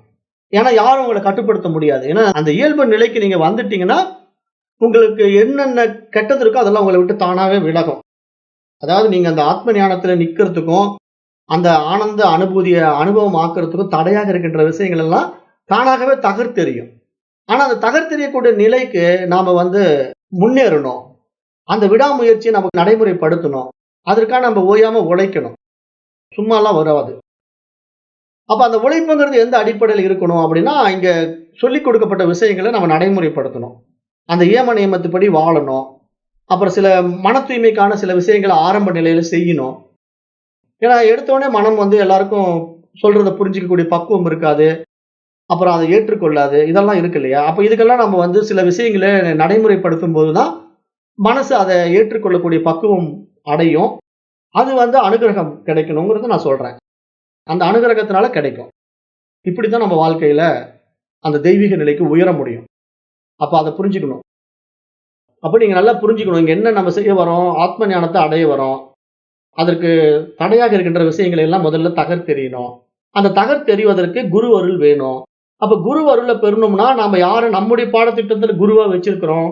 ஏன்னா யாரும் உங்களை கட்டுப்படுத்த முடியாது. ஏன்னா அந்த இயல்பு நிலைக்கு நீங்க வந்துட்டீங்கன்னா உங்களுக்கு என்னென்ன கெட்டது இருக்கோ அதெல்லாம் உங்களை விட்டு தானாவே விலகும். அதாவது நீங்க அந்த ஆத்ம ஞானத்துல நிக்கிறதுக்கும் அந்த ஆனந்த அனுபூதியை அனுபவம் ஆக்குறதுக்கும் தடையாக இருக்கின்ற விஷயங்கள் எல்லாம் தானாகவே தகர்த்தெறியும். ஆனா அந்த தகர்த்தெறியக்கூடிய நிலைக்கு நாம முன்னேறணும். அந்த விடாமுயற்சியை நமக்கு நடைமுறைப்படுத்தணும். அதற்காக நம்ம ஓயாம உழைக்கணும். சும்மாலாம் வராது. அந்த உழைப்புங்கிறது எந்த அடிப்படையில் இருக்கணும் அப்படின்னா, இங்க சொல்லிக் கொடுக்கப்பட்ட விஷயங்களை நம்ம நடைமுறைப்படுத்தணும். அந்த ஏம நியமத்துப்படி வாழணும். அப்புறம் சில மன தூய்மைக்கான சில விஷயங்களை ஆரம்ப நிலையில செய்யணும். ஏன்னா எடுத்தோடனே மனம் எல்லாருக்கும் சொல்றதை புரிஞ்சிக்கக்கூடிய பக்குவம் இருக்காது. அப்புறம் அதை ஏற்றுக்கொள்ளாது, இதெல்லாம் இருக்கு இல்லையா? அப்ப இதுக்கெல்லாம் நம்ம வந்து சில விஷயங்களை நடைமுறைப்படுத்தும் போதுதான் மனசு அதை ஏற்றுக்கொள்ளக்கூடிய பக்குவம் அடையும். அது வந்து அனுகிரகம் கிடைக்கணுங்கிறத நான் சொல்றேன். அந்த அனுகிரகத்தினால கிடைக்கும். இப்படித்தான் நம்ம வாழ்க்கையில அந்த தெய்வீக நிலைக்கு உயர முடியும். அப்ப அதை புரிஞ்சுக்கணும். அப்ப நீங்க நல்லா புரிஞ்சுக்கணும். இங்க என்ன நம்ம செய்ய வரோம்? ஆத்ம ஞானத்தை அடைய வரோம். அதற்கு தடையாக இருக்கின்ற விஷயங்களை எல்லாம் முதல்ல தகர்த்தெறியணும். அந்த தகர்த்தெறிவதற்கு குரு அருள் வேணும். அப்ப குரு அருளை பெறணும்னா நாம யாரை நம்முடைய பாடத்திட்டத்துல குருவா வச்சிருக்கிறோம்?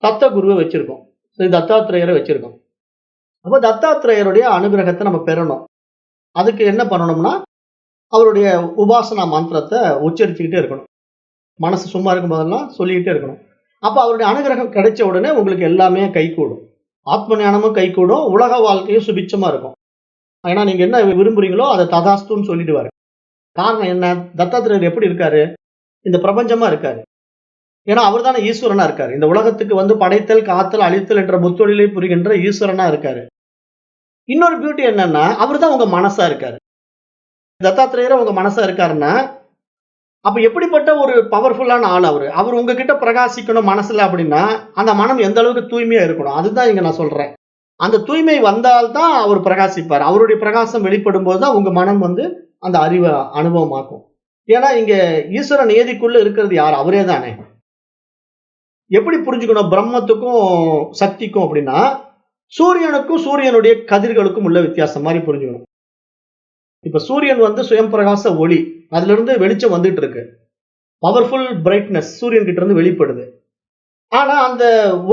தத்த குருவை வச்சிருக்கோம். ஸ்ரீ தத்தாத்திரேயரை வச்சிருக்கோம். அப்ப தத்தாத்திரேயருடைய அனுகிரகத்தை நம்ம பெறணும். அதுக்கு என்ன பண்ணணும்னா, அவருடைய உபாசனா மந்திரத்தை உச்சரிச்சுக்கிட்டே இருக்கணும். மனசு சும்மா இருக்கும் போதெல்லாம் சொல்லிக்கிட்டே இருக்கணும். அப்ப அவருடைய அனுகிரகம் கிடைச்ச உடனே உங்களுக்கு எல்லாமே கைகூடும். ஆத்ம ஞானமும் கைகூடும், உலக வாழ்க்கையும் சுபிட்சமா இருக்கும். ஏன்னா நீங்க என்ன விரும்புறீங்களோ அதை ததாஸ்துன்னு சொல்லிடுவாரு. காரணம் என்ன? தத்தாத்திரேயர் எப்படி இருக்காரு? இந்த பிரபஞ்சமா இருக்காரு. ஏன்னா அவர் தானே ஈஸ்வரனா இருக்காரு. இந்த உலகத்துக்கு வந்து படைத்தல், காத்தல், அழித்தல் என்ற முத்தொழிலை புரிகின்ற ஈஸ்வரனா இருக்காரு. இன்னொரு பியூட்டி என்னன்னா, அவர் தான் உங்க மனசா இருக்காரு. தத்தாத்திரேயர் உங்க மனசா இருக்காருன்னா, அப்ப எப்படிப்பட்ட ஒரு பவர்ஃபுல்லான ஆள் அவரு. அவர் உங்ககிட்ட பிரகாசிக்கணும் மனசுல அப்படின்னா, அந்த மனம் எந்த அளவுக்கு தூய்மையா இருக்கணும். அதுதான் இங்க நான் சொல்றேன். அந்த தூய்மை வந்தால்தான் அவர் பிரகாசிப்பார். அவருடைய பிரகாசம் வெளிப்படும் போதுதான் உங்க மனம் வந்து அந்த அறிவை அனுபவமாக்கும். ஏன்னா இங்க ஈஸ்வர நியதிக்குள்ள இருக்கிறது யார்? அவரே தானே. எப்படி புரிஞ்சுக்கணும் பிரம்மத்துக்கும் சக்திக்கும் அப்படின்னா, சூரியனுக்கும் சூரியனுடைய கதிர்களுக்கும் உள்ள வித்தியாசம் மாதிரி புரிஞ்சுக்கணும். இப்ப சூரியன் வந்து சுயம் பிரகாச ஒளி, அதுல இருந்து வெளிச்சம் வந்துட்டு இருக்கு. பவர்ஃபுல் பிரைட்னஸ் சூரியன் கிட்ட இருந்து வெளிப்படுது. ஆனா அந்த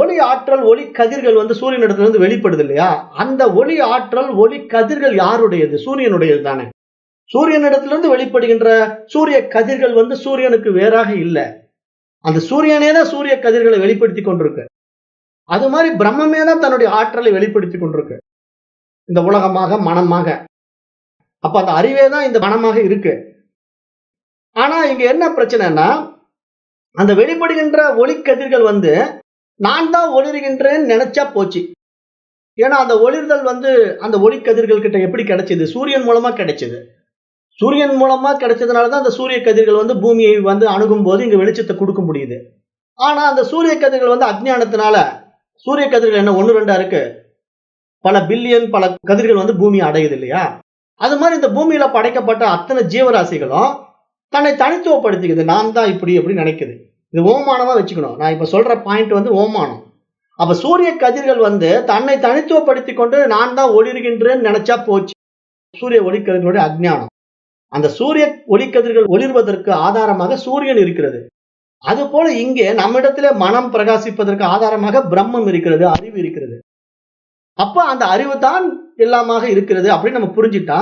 ஒளி ஆற்றல், ஒளி கதிர்கள் வந்து சூரியனிடத்துல இருந்து வெளிப்படுது இல்லையா? அந்த ஒளி ஆற்றல், ஒளி கதிர்கள் யாருடையது? சூரியனுடையது தானே. சூரியனிடத்திலிருந்து வெளிப்படுகின்ற சூரிய கதிர்கள் வந்து சூரியனுக்கு வேறாக இல்ல. அந்த சூரியனே தான் சூரிய கதிர்களை வெளிப்படுத்தி கொண்டிருக்கு. அது மாதிரி பிரம்மமே தான் தன்னுடைய ஆற்றலை வெளிப்படுத்தி கொண்டிருக்கு. இந்த உலகமாக, மனமாக. அப்ப அந்த அறிவே தான் இந்த மனமாக இருக்கு. ஆனா இங்க என்ன பிரச்சனைன்னா, அந்த வெளிப்படுகின்ற ஒளிக்கதிர்கள் வந்து நான் தான் ஒளிர்கின்றேன்னு நினைச்சா போச்சு. ஏன்னா அந்த ஒளிர்தல் வந்து அந்த ஒளிக்கதிர்கள் கிட்ட எப்படி கிடைச்சது? சூரியன் மூலமா கிடைச்சது. சூரியன் மூலமா கிடைச்சதுனாலதான் அந்த சூரிய கதிர்கள் வந்து பூமியை வந்து அணுகும் போது இங்க வெளிச்சத்தை கொடுக்க முடியுது. ஆனா அந்த சூரிய கதிர்கள் வந்து அஜ்ஞானத்தினால, சூரிய கதிர்கள் என்ன 1, 2 இருக்கு. பல பில்லியன் பல கதிர்கள் வந்து பூமியை அடையுது இல்லையா? அது மாதிரி இந்த பூமியில படைக்கப்பட்ட அத்தனை ஜீவராசிகளும் தன்னை தனித்துவப்படுத்திக்குது. நான் தான் இப்படி அப்படின்னு நினைக்குது. இது ஓமானமா வச்சுக்கணும். நான் இப்ப சொல்ற பாயிண்ட் வந்து ஓமானம். அப்ப சூரிய கதிர்கள் வந்து தன்னை தனித்துவப்படுத்தி கொண்டு நான் தான் ஒளிர்கின்றேன்னு நினைச்சா போச்சு. சூரிய ஒளிக்கதிர்களுடைய அஜ்ஞானம். அந்த சூரிய ஒளிக்கதிர்கள் ஒளிர்வதற்கு ஆதாரமாக சூரியன் இருக்கிறது. அது போல இங்கே நம்மிடத்திலே மனம் பிரகாசிப்பதற்கு ஆதாரமாக பிரம்மம் இருக்கிறது, அறிவு இருக்கிறது. அப்ப அந்த அறிவு தான் எல்லாமாக இருக்கிறது அப்படின்னு நம்ம புரிஞ்சுட்டா,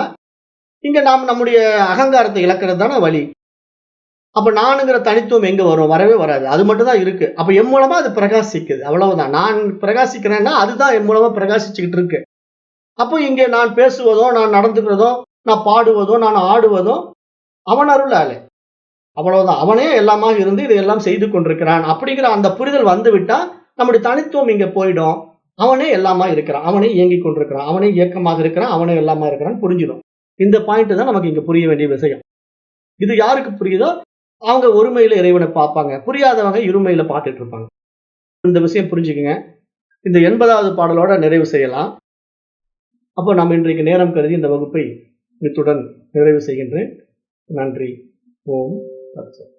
இங்க நாம் நம்முடைய அகங்காரத்தை இழக்கிறது தானே வழி. அப்ப நானுங்கிற தனித்துவம் எங்க வரும்? வரவே வராது. அது மட்டும் தான் இருக்கு. அப்ப என் மூலமா அது பிரகாசிக்குது. அவ்வளவுதான். நான் பிரகாசிக்கிறேன்னா அதுதான் என் மூலமா பிரகாசிச்சுக்கிட்டு இருக்கு. அப்போ இங்கே நான் பேசுவதோ, நான் நடந்துக்கிறதோ, நான் பாடுவதோ, நான் ஆடுவதோ அவன் அருளாலே. அவ்வளவுதான். அவனே எல்லாமாக இருந்து இதையெல்லாம் செய்து கொண்டிருக்கிறான் அப்படிங்கிற அந்த புரிதல் வந்து விட்டா நம்முடைய தனித்துவம் இங்க போயிடும். அவனே எல்லாமா இருக்கிறான், அவனே இயங்கிக் கொண்டிருக்கிறான், அவனே இயக்கமாக இருக்கிறான், அவனே எல்லாமா இருக்கிறான் புரிஞ்சிடும். இந்த பாயிண்ட் தான் நமக்கு இங்க புரிய வேண்டிய விஷயம். இது யாருக்கு புரியுதோ அவங்க ஒருமையில இறைவனை பார்ப்பாங்க, புரியாதவங்க இருமையில பார்த்துட்டு இருப்பாங்க. இந்த விஷயம் புரிஞ்சுக்குங்க. இந்த 80வது பாடலோட நிறைவு செய்யலாம். அப்போ நம்ம இன்றைக்கு நேரம் கருதி இந்த வகுப்பை இத்துடன் நிறைவு செய்கின்றேன். நன்றி. ஓம் தத்சத்.